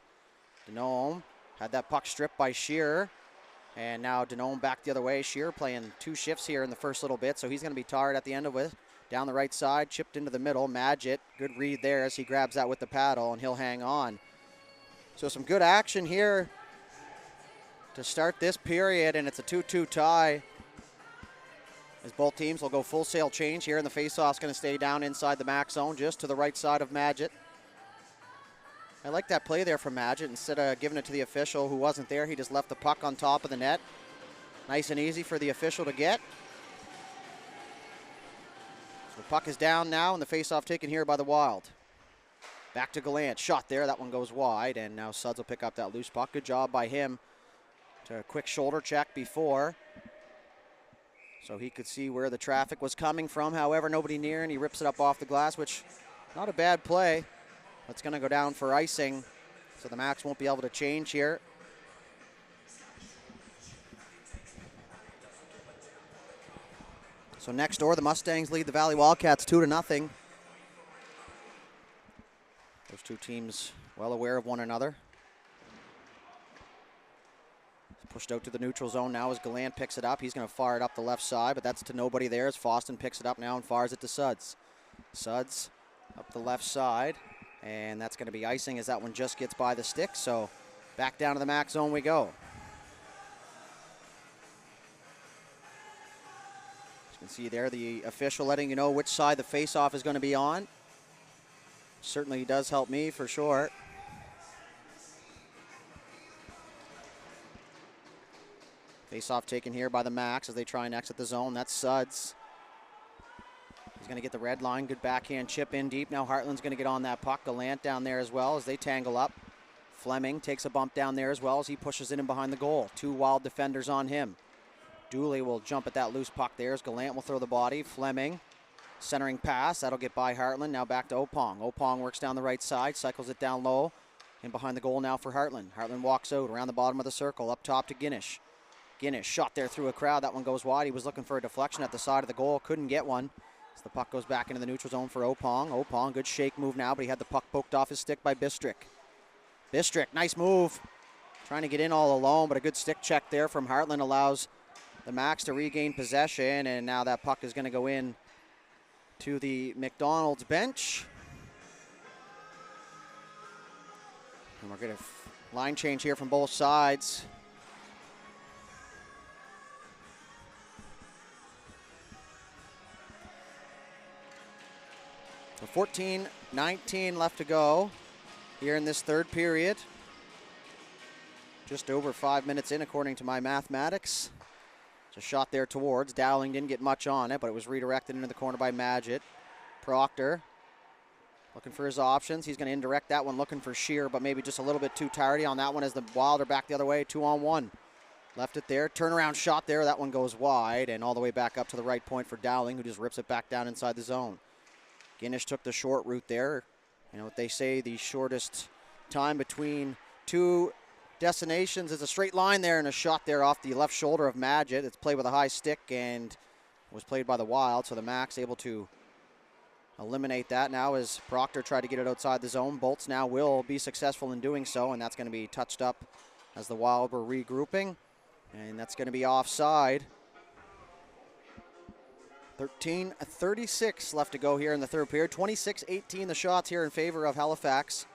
A: Denome had that puck stripped by Shearer. And now Denome back the other way. Shearer playing two shifts here in the first little bit, so he's going to be tired at the end of it. Down the right side, chipped into the middle. Magid, good read there as he grabs that with the paddle, and he'll hang on. So some good action here to start this period, and it's a 2-2 tie as both teams will go full sail change here, and the faceoff's going to stay down inside the max zone just to the right side of Magid. I like that play there from Magid. Instead of giving it to the official who wasn't there, he just left the puck on top of the net. Nice and easy for the official to get. So the puck is down now, and the faceoff taken here by the Wild. Back to Gallant, shot there, that one goes wide, and now Suds will pick up that loose puck. Good job by him to a quick shoulder check before, so he could see where the traffic was coming from. However, nobody near, and he rips it up off the glass, which not a bad play. It's going to go down for icing, so the Max won't be able to change here. So next door, the Mustangs lead the Valley Wildcats 2-0. Those two teams well aware of one another. Pushed out to the neutral zone now as Gallant picks it up. He's going to fire it up the left side, but that's to nobody there as Foston picks it up now and fires it to Suds. Suds up the left side, and that's going to be icing as that one just gets by the stick. So back down to the max zone we go. As you can see there, the official letting you know which side the face-off is going to be on. Certainly does help me for sure. Face-off taken here by the Max as they try and exit the zone. That's Suds. He's going to get the red line. Good backhand chip in deep. Now Hartland's going to get on that puck. Gallant down there as well as they tangle up. Fleming takes a bump down there as well as he pushes it in behind the goal. Two Wild defenders on him. Dooley will jump at that loose puck there as Gallant will throw the body. Fleming, centering pass. That'll get by Hartland. Now back to Opong. Opong works down the right side, cycles it down low. And behind the goal now for Hartland. Hartland walks out around the bottom of the circle, up top to Guinish. Guinish shot there through a crowd. That one goes wide. He was looking for a deflection at the side of the goal. Couldn't get one. So the puck goes back into the neutral zone for Opong. Opong, good shake move now, but he had the puck poked off his stick by Bistrick. Bistrick, nice move. Trying to get in all alone, but a good stick check there from Hartland allows the Max to regain possession, and now that puck is going to go in to the McDonald's bench. And we're going to line change here from both sides. So 14-19 left to go here in this third period. Just over 5 minutes in according to my mathematics. It's a shot there towards. Dowling didn't get much on it, but it was redirected into the corner by Magid. Proctor looking for his options. He's going to indirect that one, looking for Shear, but maybe just a little bit too tardy on that one as the Wild are back the other way, 2-on-1. Left it there, turnaround shot there. That one goes wide and all the way back up to the right point for Dowling, who just rips it back down inside the zone. Guinish took the short route there. You know what they say, the shortest time between two destinations is a straight line there, and a shot there off the left shoulder of Magid. It's played with a high stick and was played by the Wild, so the Max able to eliminate that now as Proctor tried to get it outside the zone. Bolts now will be successful in doing so, and that's going to be touched up as the Wild were regrouping, and that's going to be offside. 13:36 left to go here in the third period. 26-18 the shots here in favor of Halifax.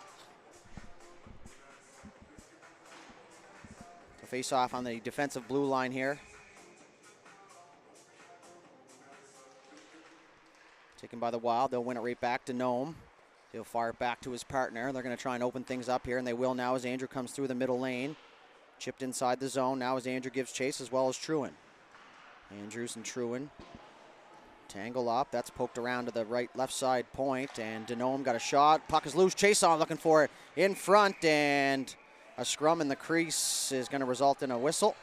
A: So face off on the defensive blue line here. Taken by the Wild. They'll win it right back to Nome. He'll fire it back to his partner. They're going to try and open things up here, and they will now as Andrew comes through the middle lane. Chipped inside the zone now as Andrew gives chase, as well as Trewin. Andrews and Trewin tangle up. That's poked around to the left side point, and Denome got a shot. Puck is loose. Chase on looking for it in front, and a scrum in the crease is going to result in a whistle.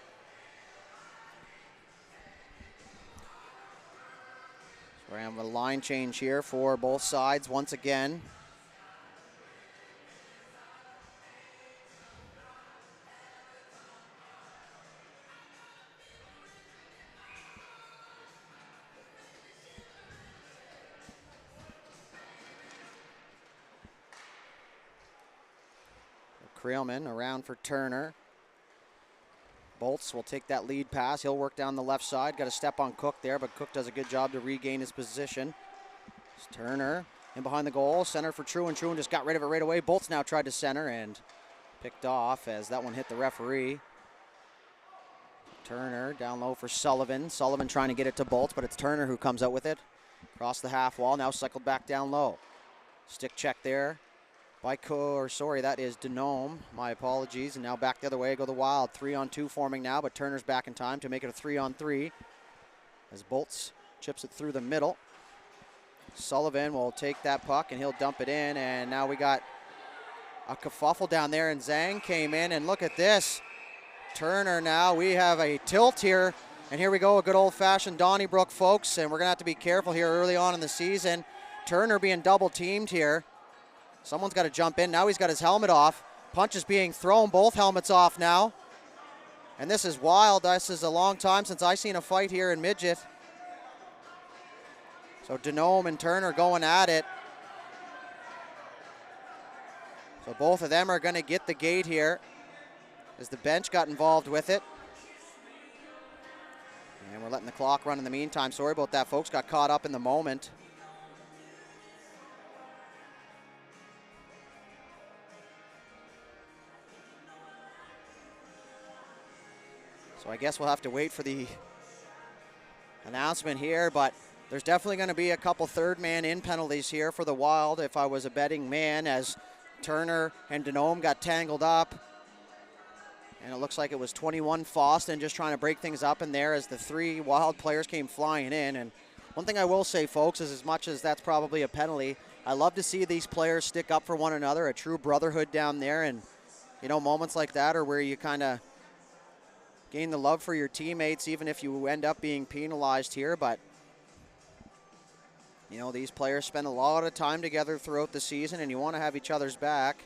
A: So we're going to have a line change here for both sides once again. Creelman around for Turner. Bolts will take that lead pass. He'll work down the left side. Got a step on Cook there, but Cook does a good job to regain his position. It's Turner in behind the goal, center for True, and True just got rid of it right away. Bolts now tried to center and picked off as that one hit the referee. Turner down low for Sullivan. Sullivan trying to get it to Bolts, but it's Turner who comes out with it. Across the half wall, now cycled back down low. Stick check there by that is Denome. My apologies. And now back the other way go the Wild. 3-on-2 forming now, but Turner's back in time to make it a 3-on-3 as Bolts chips it through the middle. Sullivan will take that puck and he'll dump it in, and now we got a kerfuffle down there, and Zhang came in, and look at this. Turner now, we have a tilt here, and here we go, a good old-fashioned Donnybrook, folks, and we're going to have to be careful here early on in the season. Turner being double-teamed here. Someone's got to jump in. Now he's got his helmet off. Punch is being thrown, both helmets off now. And this is wild. This is a long time since I've seen a fight here in midget. So Denome and Turner going at it. So both of them are going to get the gate here as the bench got involved with it. And we're letting the clock run in the meantime. Sorry about that, folks. Got caught up in the moment. So I guess we'll have to wait for the announcement here, but there's definitely going to be a couple third man in penalties here for the Wild if I was a betting man, as Turner and Denome got tangled up. And it looks like it was 21 Foston just trying to break things up in there as the three Wild players came flying in. And one thing I will say, folks, is as much as that's probably a penalty, I love to see these players stick up for one another, a true brotherhood down there. And, you know, moments like that are where you kind of gain the love for your teammates, even if you end up being penalized here. But, you know, these players spend a lot of time together throughout the season, and you want to have each other's back.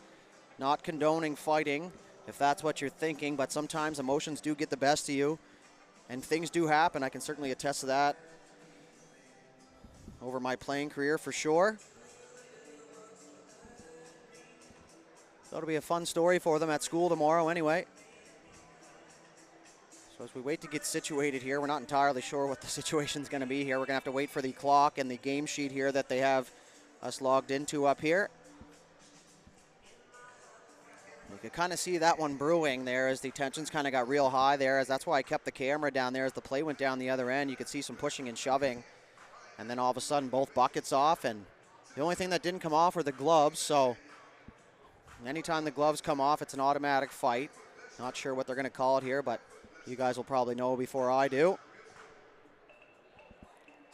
A: Not condoning fighting, if that's what you're thinking, but sometimes emotions do get the best of you, and things do happen. I can certainly attest to that over my playing career for sure. So it'll be a fun story for them at school tomorrow anyway. So as we wait to get situated here, we're not entirely sure what the situation's going to be here. We're going to have to wait for the clock and the game sheet here that they have us logged into up here. You could kind of see that one brewing there as the tensions kind of got real high there, as that's why I kept the camera down there as the play went down the other end. You could see some pushing and shoving, and then all of a sudden both buckets off, and the only thing that didn't come off were the gloves. So anytime the gloves come off, it's an automatic fight. Not sure what they're going to call it here, but you guys will probably know before I do.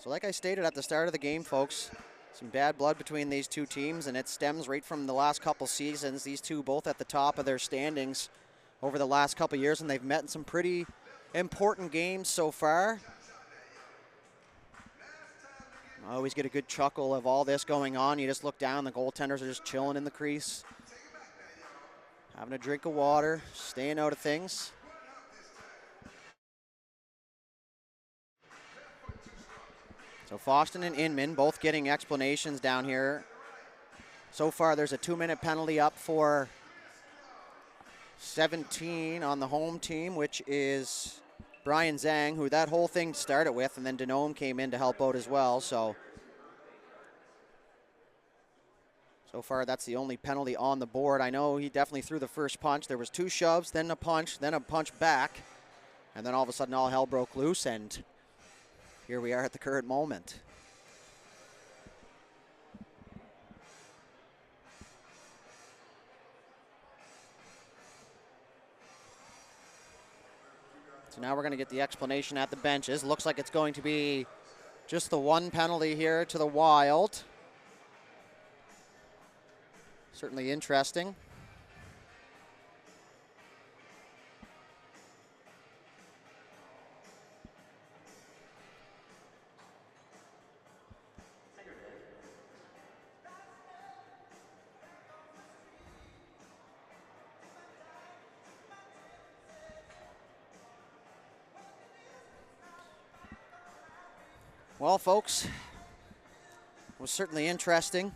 A: So like I stated at the start of the game, folks, some bad blood between these two teams, and it stems right from the last couple seasons. These two both at the top of their standings over the last couple years, and they've met in some pretty important games so far. I always get a good chuckle of all this going on. You just look down, the goaltenders are just chilling in the crease, having a drink of water, staying out of things. So Foston and Inman both getting explanations down here. So far there's a 2-minute penalty up for 17 on the home team, which is Brian Zhang, who that whole thing started with, and then Denome came in to help out as well. So far that's the only penalty on the board. I know he definitely threw the first punch. There was 2 shoves, then a punch back, and then all of a sudden all hell broke loose, and here we are at the current moment. So now we're going to get the explanation at the benches. Looks like it's going to be just the one penalty here to the Wild. Certainly interesting. Well, folks, it was certainly interesting.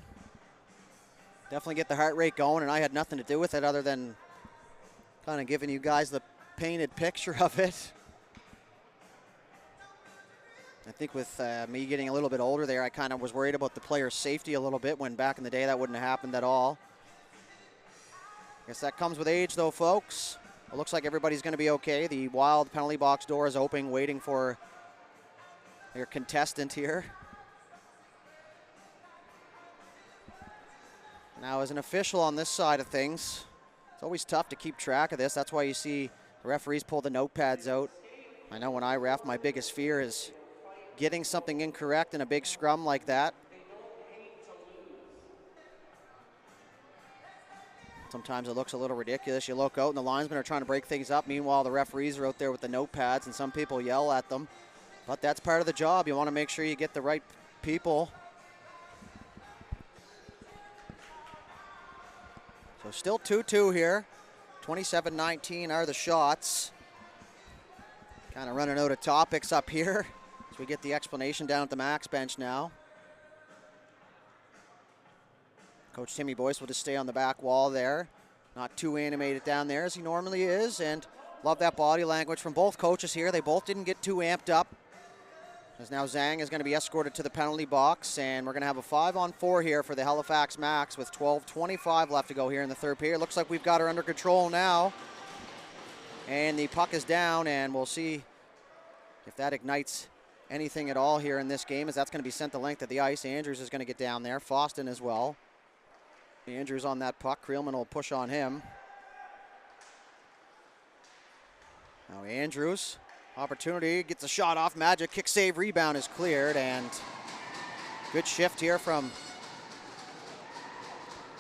A: Definitely get the heart rate going, and I had nothing to do with it other than kind of giving you guys the painted picture of it. I think with me getting a little bit older there, I kind of was worried about the player's safety a little bit, when back in the day that wouldn't have happened at all. Guess that comes with age though, folks. It looks like everybody's going to be okay. The Wild penalty box door is open, waiting for their contestant here. Now, as an official on this side of things, it's always tough to keep track of this. That's why you see the referees pull the notepads out. I know when I ref, my biggest fear is getting something incorrect in a big scrum like that. Sometimes it looks a little ridiculous. You look out and the linesmen are trying to break things up. Meanwhile, the referees are out there with the notepads, and some people yell at them. But that's part of the job. You want to make sure you get the right people. So still 2-2 here. 27-19 are the shots. Kind of running out of topics up here as we get the explanation down at the Max bench now. Coach Timmy Boyce will just stay on the back wall there. Not too animated down there as he normally is, and love that body language from both coaches here. They both didn't get too amped up. As now Zhang is going to be escorted to the penalty box, and we're going to have a 5-on-4 here for the Halifax Max with 12:25 left to go here in the third period. Looks like we've got her under control now. And the puck is down, and we'll see if that ignites anything at all here in this game, as that's going to be sent the length of the ice. Andrews is going to get down there, Foston as well. Andrews on that puck. Creelman will push on him. Now Andrews, opportunity, gets a shot off. Magic, kick save, rebound is cleared, and good shift here from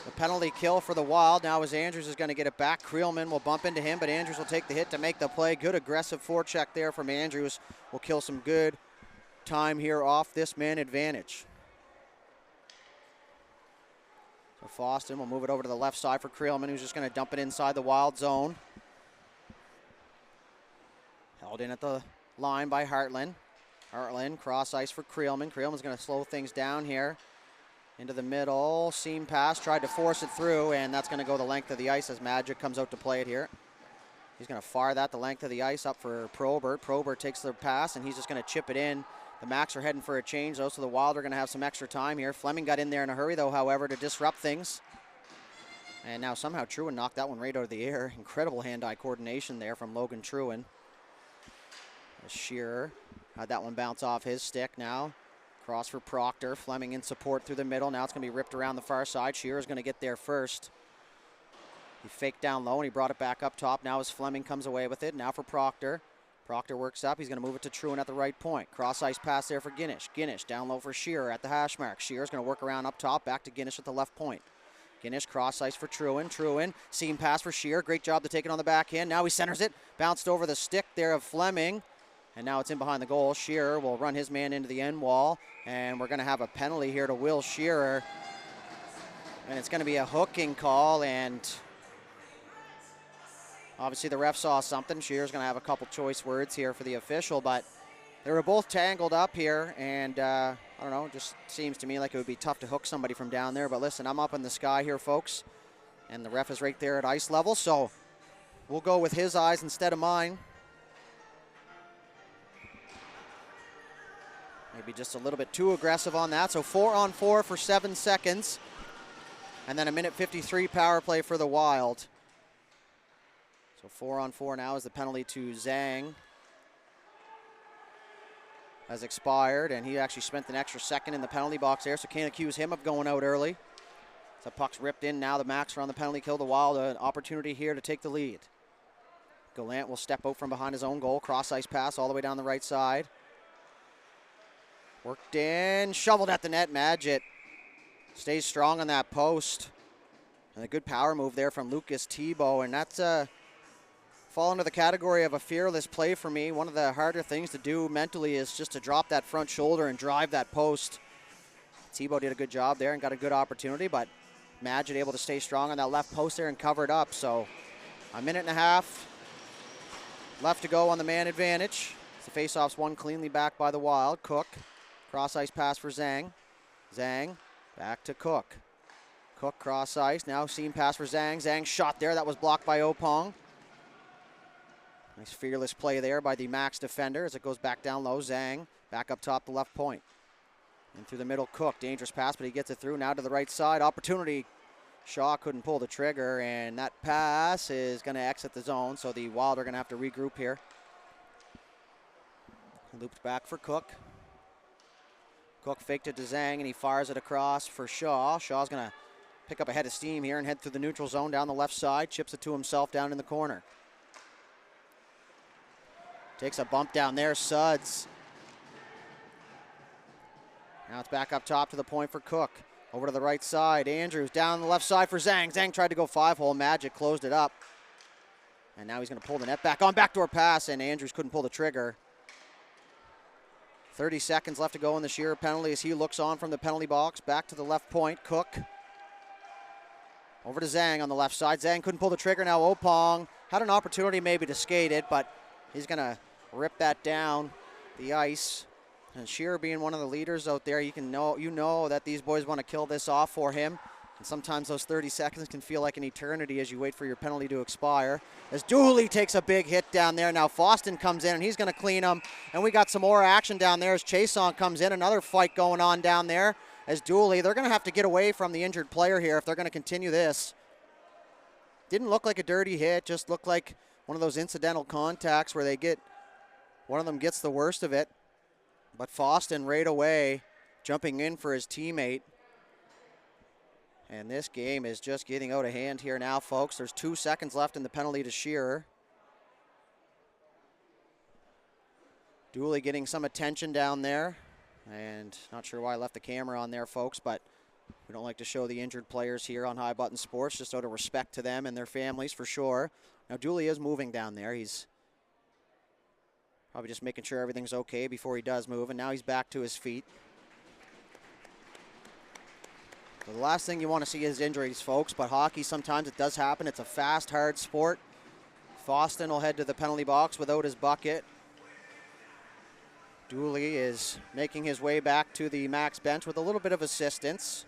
A: the penalty kill for the Wild. Now as Andrews is going to get it back, Creelman will bump into him, but Andrews will take the hit to make the play. Good aggressive forecheck there from Andrews. Will kill some good time here off this man advantage. So Foston will move it over to the left side for Creelman, who's just going to dump it inside the Wild zone. Held in at the line by Hartland. Hartland, cross ice for Creelman. Creelman's going to slow things down here. Into the middle, seam pass, tried to force it through, and that's going to go the length of the ice as Magic comes out to play it here. He's going to fire that the length of the ice up for Probert. Probert takes the pass, and he's just going to chip it in. The Max are heading for a change, though, so the Wild are going to have some extra time here. Fleming got in there in a hurry, though, however, to disrupt things. And now somehow Trewin knocked that one right out of the air. Incredible hand-eye coordination there from Logan Trewin. Shearer had that one bounce off his stick now. Cross for Proctor. Fleming in support through the middle. Now it's going to be ripped around the far side. Shearer's going to get there first. He faked down low, and he brought it back up top. Now as Fleming comes away with it. Now for Proctor. Proctor works up. He's going to move it to Trewin at the right point. Cross-ice pass there for Guinish. Guinish down low for Shearer at the hash mark. Shearer's going to work around up top. Back to Guinish at the left point. Guinish cross-ice for Trewin. Trewin, seam pass for Shearer. Great job to take it on the backhand. Now he centers it. Bounced over the stick there of Fleming. And now it's in behind the goal. Shearer will run his man into the end wall. And we're going to have a penalty here to Will Shearer. And it's going to be a hooking call. And obviously the ref saw something. Shearer's going to have a couple choice words here for the official. But they were both tangled up here. And I don't know, it just seems to me like it would be tough to hook somebody from down there. But listen, I'm up in the sky here, folks. And the ref is right there at ice level. So we'll go with his eyes instead of mine. Maybe just a little bit too aggressive on that. So 4-on-4 for 7 seconds. And then a minute 53 power play for the Wild. So 4-on-4 now as the penalty to Zhang has expired. And he actually spent an extra second in the penalty box there. So can't accuse him of going out early. So puck's ripped in now. The Max are on the penalty kill. The Wild, an opportunity here to take the lead. Gallant will step out from behind his own goal. Cross-ice pass all the way down the right side. Worked in, shoveled at the net. Magic stays strong on that post. And a good power move there from Lucas Thibault. And that's fall into the category of a fearless play for me. One of the harder things to do mentally is just to drop that front shoulder and drive that post. Thibault did a good job there and got a good opportunity, but Magic able to stay strong on that left post there and cover it up. So a minute and a half left to go on the man advantage. The faceoff's won cleanly back by the Wild. Cook. Cross-ice pass for Zhang. Zhang back to Cook. Cook cross-ice. Now seam pass for Zhang. Zhang shot there. That was blocked by Opong. Nice fearless play there by the Max defender as it goes back down low. Zhang Back up top, the left point. And through the middle, Cook. Dangerous pass, but he gets it through. Now to the right side. Opportunity. Shaw couldn't pull the trigger, and that pass is going to exit the zone, so the Wild are going to have to regroup here. Looped back for Cook. Cook faked it to Zhang, and he fires it across for Shaw. Shaw's going to pick up a head of steam here and head through the neutral zone down the left side. Chips it to himself down in the corner. Takes a bump down there, Suds. Now it's back up top to the point for Cook. Over to the right side, Andrews down the left side for Zhang. Zhang tried to go 5-hole, Magic closed it up. And now he's going to pull the net back on, backdoor pass, and Andrews couldn't pull the trigger. 30 seconds left to go in the Shearer penalty as he looks on from the penalty box. Back to the left point, Cook. Over to Zhang on the left side. Zhang couldn't pull the trigger. Now Opong had an opportunity maybe to skate it, but he's going to rip that down the ice. And Shearer being one of the leaders out there, you know that these boys want to kill this off for him. And sometimes those 30 seconds can feel like an eternity as you wait for your penalty to expire. As Dooley takes a big hit down there. Now Foston comes in and he's going to clean him. And we got some more action down there as Chason comes in. Another fight going on down there as Dooley. They're going to have to get away from the injured player here if they're going to continue this. Didn't look like a dirty hit. Just looked like one of those incidental contacts where one of them gets the worst of it. But Foston right away jumping in for his teammate. And this game is just getting out of hand here now, folks. There's 2 seconds left in the penalty to Shearer. Dooley getting some attention down there. And not sure why I left the camera on there, folks, but we don't like to show the injured players here on High Button Sports, just out of respect to them and their families for sure. Now Dooley is moving down there. He's probably just making sure everything's okay before he does move, and now he's back to his feet. So the last thing you want to see is injuries, folks, but hockey, sometimes it does happen. It's a fast, hard sport. Foston will head to the penalty box without his bucket. Dooley is making his way back to the Max bench with a little bit of assistance.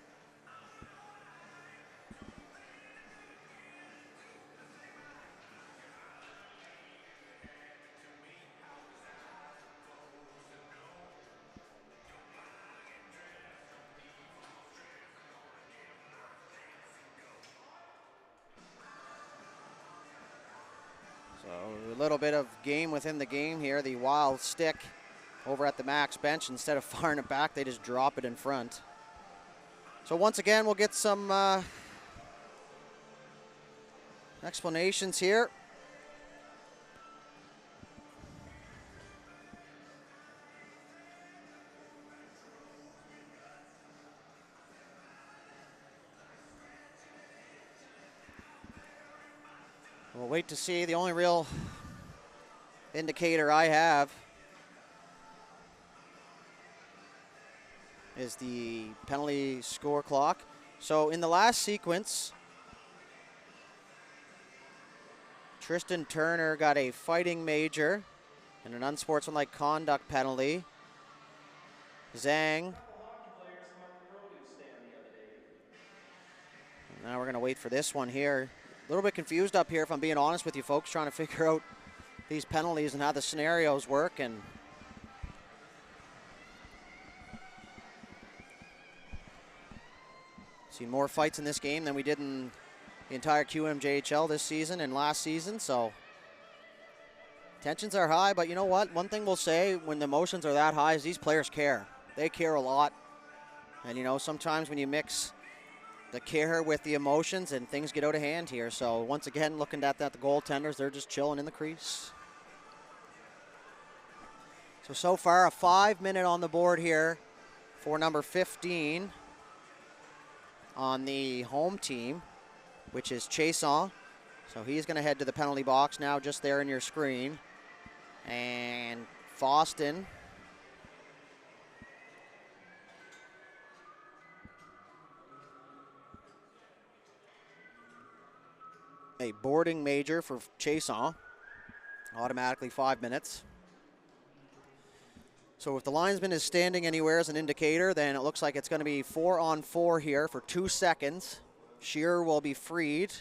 A: A little bit of game within the game here. The Wild stick over at the Max bench. Instead of firing it back, they just drop it in front. So once again, we'll get some explanations here. We'll wait to see. The only real indicator I have is the penalty score clock. So in the last sequence, Tristan Turner got a fighting major and an unsportsmanlike conduct penalty. Zhang. Now we're going to wait for this one here. A little bit confused up here, if I'm being honest with you folks, trying to figure out these penalties and how the scenarios work. And seen more fights in this game than we did in the entire QMJHL this season and last season. So tensions are high, but you know what? One thing we'll say when the emotions are that high is these players care. They care a lot. And you know, sometimes when you mix the care with the emotions and things get out of hand here. So once again, looking at that, the goaltenders, they're just chilling in the crease. So far a 5-minute on the board here for number 15 on the home team, which is Chason. So he's going to head to the penalty box now, just there in your screen. And Foston a boarding major for Chason, automatically 5 minutes. So if the linesman is standing anywhere as an indicator, then it looks like it's going to be 4-on-4 here for 2 seconds. Shearer will be freed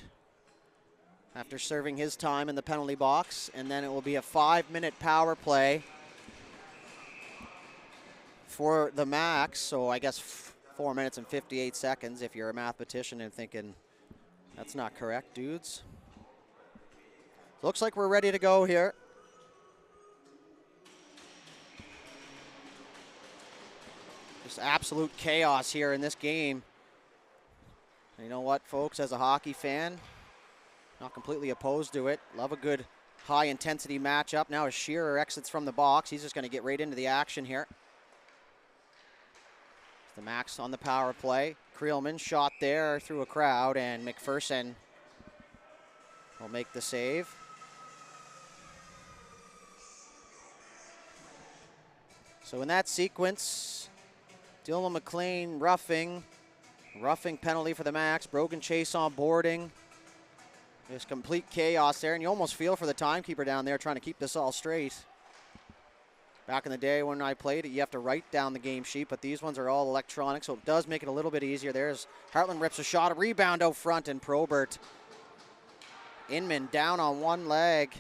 A: after serving his time in the penalty box, and then it will be a 5-minute power play for the Max. So I guess 4 minutes and 58 seconds if you're a mathematician and thinking that's not correct, dudes. Looks like we're ready to go here. Just absolute chaos here in this game. And you know what, folks, as a hockey fan, not completely opposed to it. Love a good high-intensity matchup. Now as Shearer exits from the box, he's just going to get right into the action here. The Max on the power play. Creelman shot there through a crowd, and McPherson will make the save. So in that sequence, Dylan McLean roughing penalty for the Max. Brogan chase on boarding. There's complete chaos there, and you almost feel for the timekeeper down there trying to keep this all straight. Back in the day when I played it, you have to write down the game sheet, but these ones are all electronic, so it does make it a little bit easier. There's Heartland rips a shot, a rebound out front, and Probert. Inman down on one leg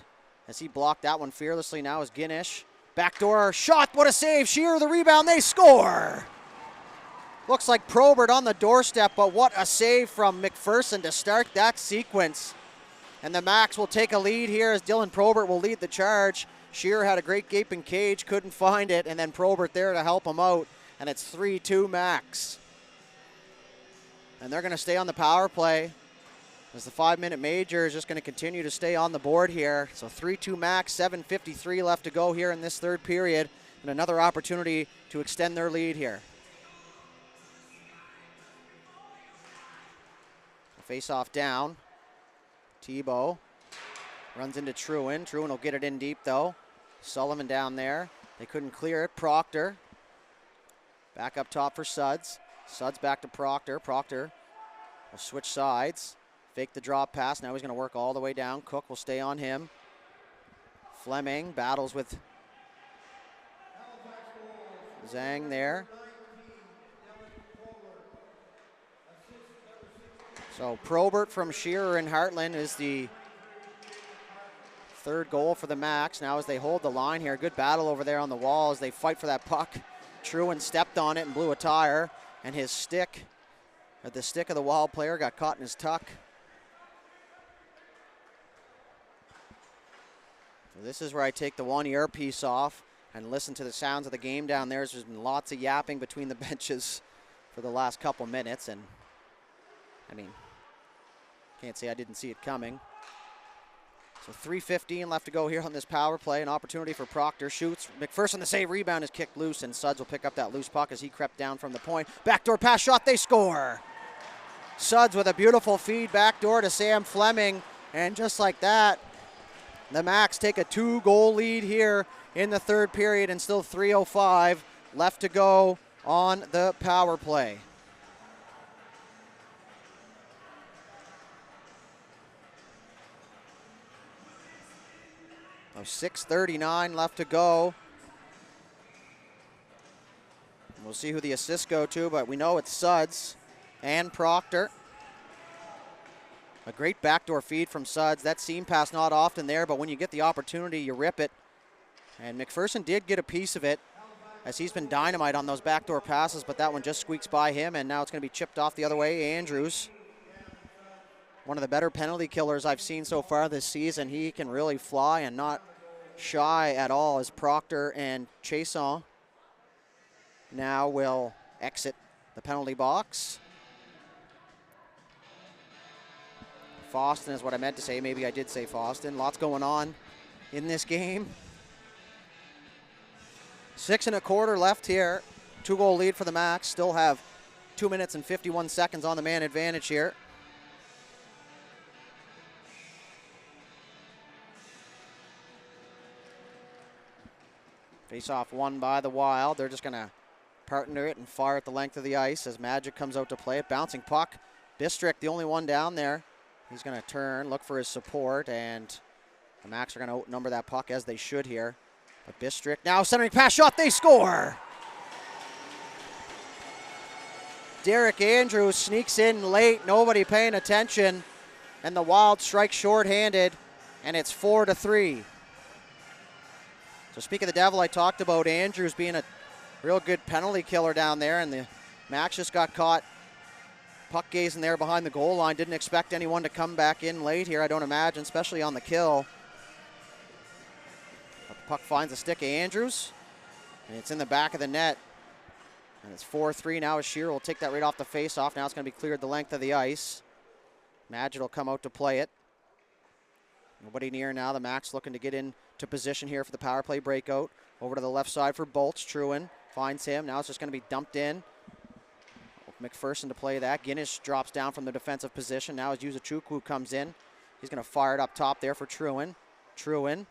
A: as he blocked that one fearlessly. Now is Guinish. Backdoor shot, what a save. Shearer the rebound, they score. Looks like Probert on the doorstep, but what a save from McPherson to start that sequence. And the Max will take a lead here as Dylan Probert will lead the charge. Shearer had a great gaping cage, couldn't find it, and then Probert there to help him out, and it's 3-2 Max. And they're going to stay on the power play as the 5-minute major is just going to continue to stay on the board here. So 3-2 Max, 7:53 left to go here in this third period, and another opportunity to extend their lead here. Face-off down. Tebow runs into Trewin. Trewin will get it in deep, though. Sullivan down there. They couldn't clear it. Proctor. Back up top for Suds. Suds back to Proctor. Proctor will switch sides. Fake the drop pass. Now he's going to work all the way down. Cook will stay on him. Fleming battles with Zhang there. So Probert from Shearer and Heartland is the third goal for the Max. Now as they hold the line here, good battle over there on the wall as they fight for that puck. Trewin stepped on it and blew a tire, and his stick, or the stick of the Wild player, got caught in his tuck. So this is where I take the one earpiece off and listen to the sounds of the game down there. There's been lots of yapping between the benches for the last couple minutes, and I mean, can't say I didn't see it coming. So 3:15 left to go here on this power play. An opportunity for Proctor. Shoots. McPherson, the save. Rebound is kicked loose, and Suds will pick up that loose puck as he crept down from the point. Backdoor pass shot. They score. Suds with a beautiful feed backdoor to Sam Fleming. And just like that, the Max take a 2-goal lead here in the third period, and still 3:05 left to go on the power play. 6:39 left to go. We'll see who the assists go to, but we know it's Suds and Proctor. A great backdoor feed from Suds. That seam pass not often there, but when you get the opportunity, you rip it. And McPherson did get a piece of it as he's been dynamite on those backdoor passes, but that one just squeaks by him, and now it's going to be chipped off the other way. Andrews, one of the better penalty killers I've seen so far this season. He can really fly and not shy at all as Proctor and Chason now will exit the penalty box. Foston is what I meant to say. Maybe I did say Foston. Lots going on in this game. 6 1/4 left here. 2-goal lead for the Max. Still have 2 minutes and 51 seconds on the man advantage here. Face-off won by the Wild. They're just going to partner it and fire at the length of the ice as Magic comes out to play it. Bouncing puck. Bistrick, the only one down there. He's going to turn, look for his support, and the Max are going to outnumber that puck as they should here. But Bistrick now centering pass shot. They score! Derek Andrews sneaks in late. Nobody paying attention. And the Wild strike shorthanded, and it's 4-3. So speaking of the devil, I talked about Andrews being a real good penalty killer down there, and the Max just got caught puck gazing there behind the goal line. Didn't expect anyone to come back in late here, I don't imagine, especially on the kill. But the puck finds a stick of Andrews, and it's in the back of the net. And it's 4-3 now as Shearer will take that right off the face-off. Now it's going to be cleared the length of the ice. Madgett will come out to play it. Nobody near now. The Max looking to get into position here for the power play breakout. Over to the left side for Bolts. Trewin finds him. Now it's just going to be dumped in. McPherson to play that. Guinness drops down from the defensive position. Now as Yuzuchukwu comes in, he's going to fire it up top there for Trewin. Trewin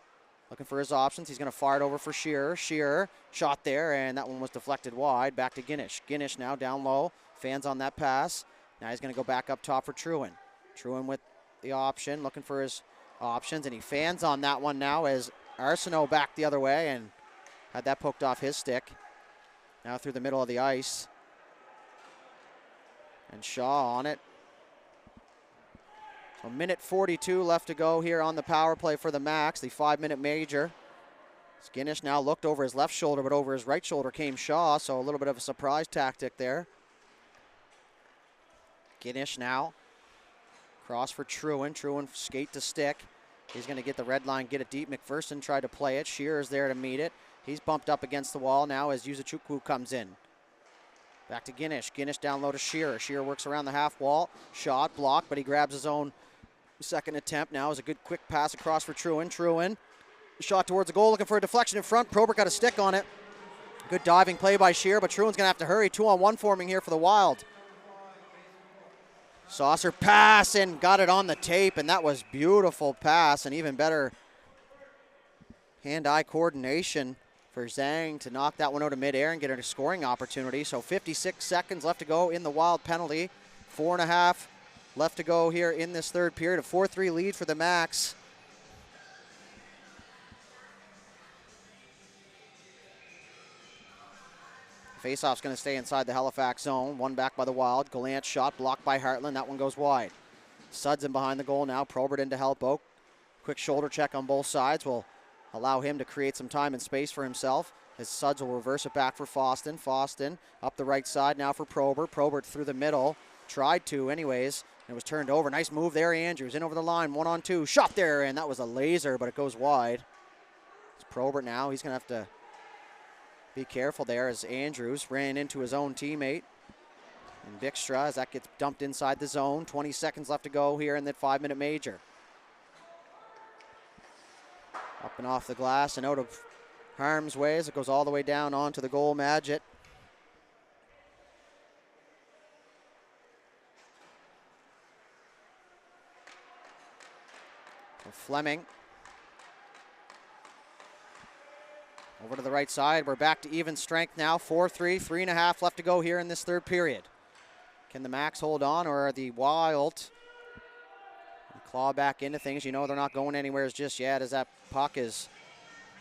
A: looking for his options. He's going to fire it over for Shearer. Shearer shot there, and that one was deflected wide. Back to Guinness. Guinness now down low. Fans on that pass. Now he's going to go back up top for Trewin. Trewin with the option, looking for his options, and he fans on that one now as Arsenault back the other way and had that poked off his stick. Now through the middle of the ice. And Shaw on it. So 1:42 left to go here on the power play for the Max, the 5-minute major. Guinness now looked over his left shoulder, but over his right shoulder came Shaw, so a little bit of a surprise tactic there. Guinness now. Cross for Trewin. Trewin skate to stick. He's going to get the red line, get it deep. McPherson tried to play it. Shearer's there to meet it. He's bumped up against the wall now as Yuzuchukwu comes in. Back to Guinness. Guinness down low to Shearer. Shearer works around the half wall. Shot blocked, but he grabs his own second attempt. Now is a good quick pass across for Trewin. Trewin shot towards the goal, looking for a deflection in front. Probert got a stick on it. Good diving play by Shearer, but Trewin's going to have to hurry. 2-on-1 forming here for the Wild. Saucer pass and got it on the tape, and that was beautiful pass and even better hand-eye coordination for Zhang to knock that one out of midair and get a scoring opportunity. So 56 seconds left to go in the Wild penalty. 4.5 left to go here in this third period. A 4-3 lead for the Max. Faceoff's going to stay inside the Halifax zone. One back by the Wild. Gallant shot blocked by Hartland. That one goes wide. Suds in behind the goal now. Probert in to help out. Quick shoulder check on both sides will allow him to create some time and space for himself. As Suds will reverse it back for Foston. Foston up the right side now for Probert. Probert through the middle. Tried to anyways. And it was turned over. Nice move there, Andrews. In over the line. 1-on-2. Shot there, and that was a laser, but it goes wide. It's Probert now. He's going to have to be careful there as Andrews ran into his own teammate. And Dykstra as that gets dumped inside the zone. 20 seconds left to go here in that 5-minute major. Up and off the glass and out of harm's way as it goes all the way down onto the goal. Madgett. Fleming. Over to the right side. We're back to even strength now. 4-3, 3.5 left to go here in this third period. Can the Max hold on, or are the Wild claw back into things? You know they're not going anywhere just yet as that puck is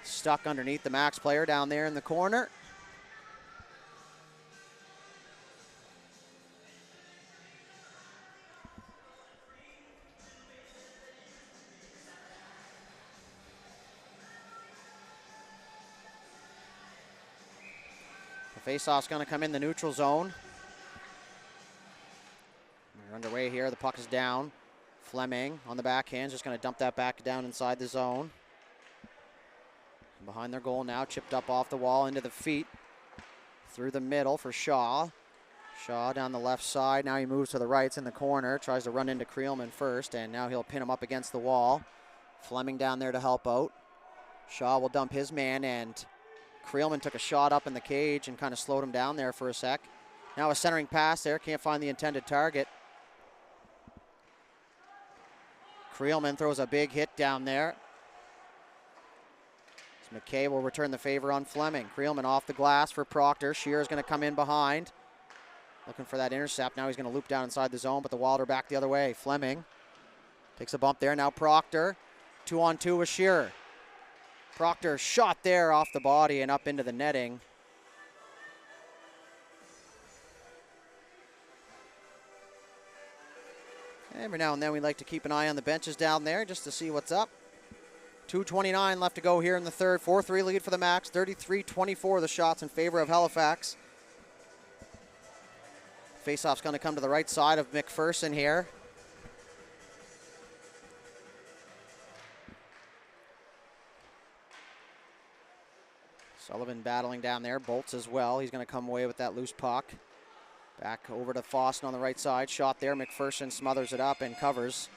A: stuck underneath the Max player down there in the corner. Faceoff's going to come in the neutral zone. We're underway here. The puck is down. Fleming on the backhand, just going to dump that back down inside the zone. Behind their goal now, chipped up off the wall into the feet. Through the middle for Shaw. Shaw down the left side. Now he moves to the right. It's in the corner. Tries to run into Creelman first, and now he'll pin him up against the wall. Fleming down there to help out. Shaw will dump his man, and Creelman took a shot up in the cage and kind of slowed him down there for a sec. Now a centering pass there. Can't find the intended target. Creelman throws a big hit down there. So McKay will return the favor on Fleming. Creelman off the glass for Proctor. Shearer's going to come in behind. Looking for that intercept. Now he's going to loop down inside the zone, but the Wild are back the other way. Fleming takes a bump there. Now Proctor. 2-on-2 with Shearer. Proctor shot there off the body and up into the netting. Every now and then we like to keep an eye on the benches down there just to see what's up. 2:29 left to go here in the third. 4-3 lead for the Max. 33-24 the shots in favor of Halifax. Faceoff's going to come to the right side of McPherson here. Sullivan battling down there. Bolts as well. He's going to come away with that loose puck. Back over to Fossen on the right side. Shot there. McPherson smothers it up and covers.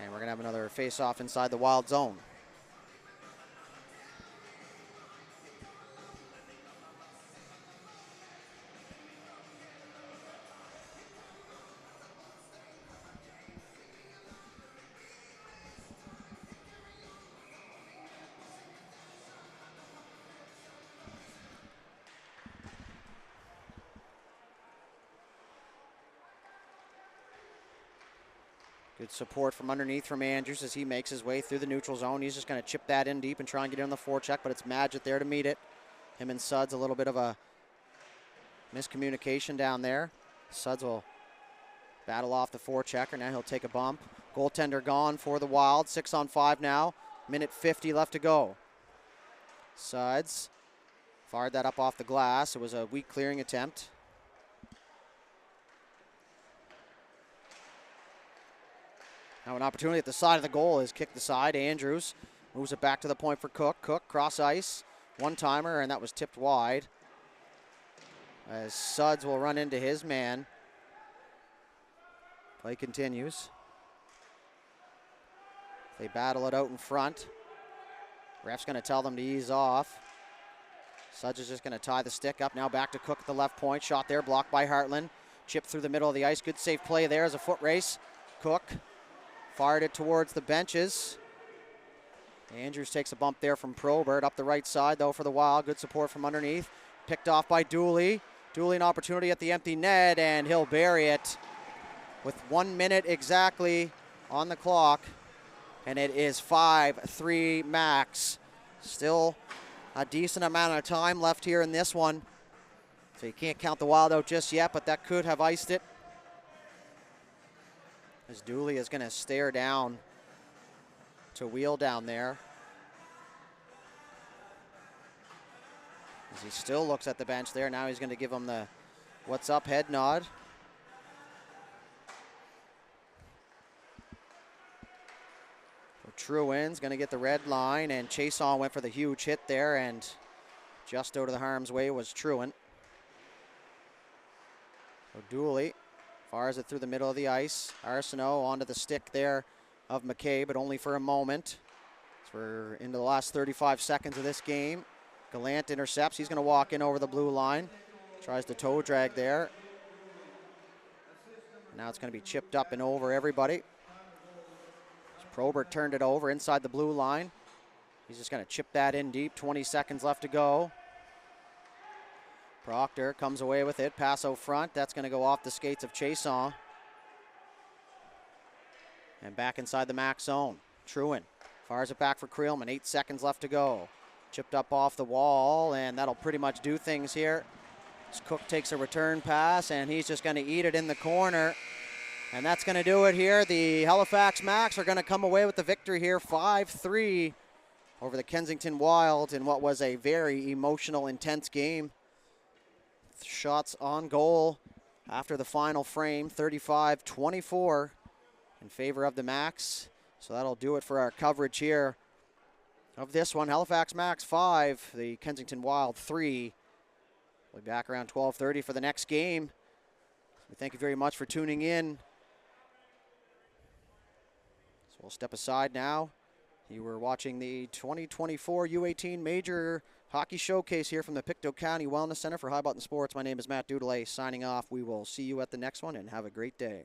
A: And we're going to have another face-off inside the Wild zone. Good support from underneath from Andrews as he makes his way through the neutral zone. He's just going to chip that in deep and try and get it on the forecheck, but it's Madgett there to meet it. Him and Suds, a little bit of a miscommunication down there. Suds will battle off the forechecker. Now he'll take a bump. Goaltender gone for the Wild. 6-on-5 now. Minute 50 left to go. Suds fired that up off the glass. It was a weak clearing attempt. Now an opportunity at the side of the goal is kicked aside. Andrews moves it back to the point for Cook. Cook cross ice, one-timer, and that was tipped wide. As Suds will run into his man. Play continues. They battle it out in front. Ref's going to tell them to ease off. Suds is just going to tie the stick up. Now back to Cook at the left point. Shot there, blocked by Hartland. Chip through the middle of the ice. Good safe play there as a foot race. Cook fired it towards the benches. Andrews takes a bump there from Probert. Up the right side, though, for the Wild. Good support from underneath. Picked off by Dooley. Dooley an opportunity at the empty net, and he'll bury it with 1 minute exactly on the clock. And it is 5-3 Max. Still a decent amount of time left here in this one. So you can't count the Wild out just yet, but that could have iced it. As Dooley is going to stare down to Wheel down there. As he still looks at the bench there. Now he's going to give him the what's up head nod. So Truin's going to get the red line, and Chason went for the huge hit there, and just out of the harm's way was Truin. So Dooley fires it through the middle of the ice. Arsenault onto the stick there of McKay, but only for a moment. So we're into the last 35 seconds of this game. Gallant intercepts. He's going to walk in over the blue line. Tries to toe drag there. Now it's going to be chipped up and over everybody. So Probert turned it over inside the blue line. He's just going to chip that in deep. 20 seconds left to go. Proctor comes away with it. Pass out front. That's going to go off the skates of Chason. And back inside the Max zone. Truin fires it back for Creelman. 8 seconds left to go. Chipped up off the wall, and that'll pretty much do things here. As Cook takes a return pass, and he's just going to eat it in the corner. And that's going to do it here. The Halifax Max are going to come away with the victory here. 5-3 over the Kensington Wild in what was a very emotional, intense game. Shots on goal after the final frame, 35-24 in favor of the Max. So that'll do it for our coverage here of this one. Halifax Max 5, the Kensington Wild 3. We'll be back around 12:30 for the next game. We thank you very much for tuning in. So we'll step aside now. You were watching the 2024 U18 Major Hockey Showcase here from the Pictou County Wellness Center for High Button Sports. My name is Matt Dudelet signing off. We will see you at the next one, and have a great day.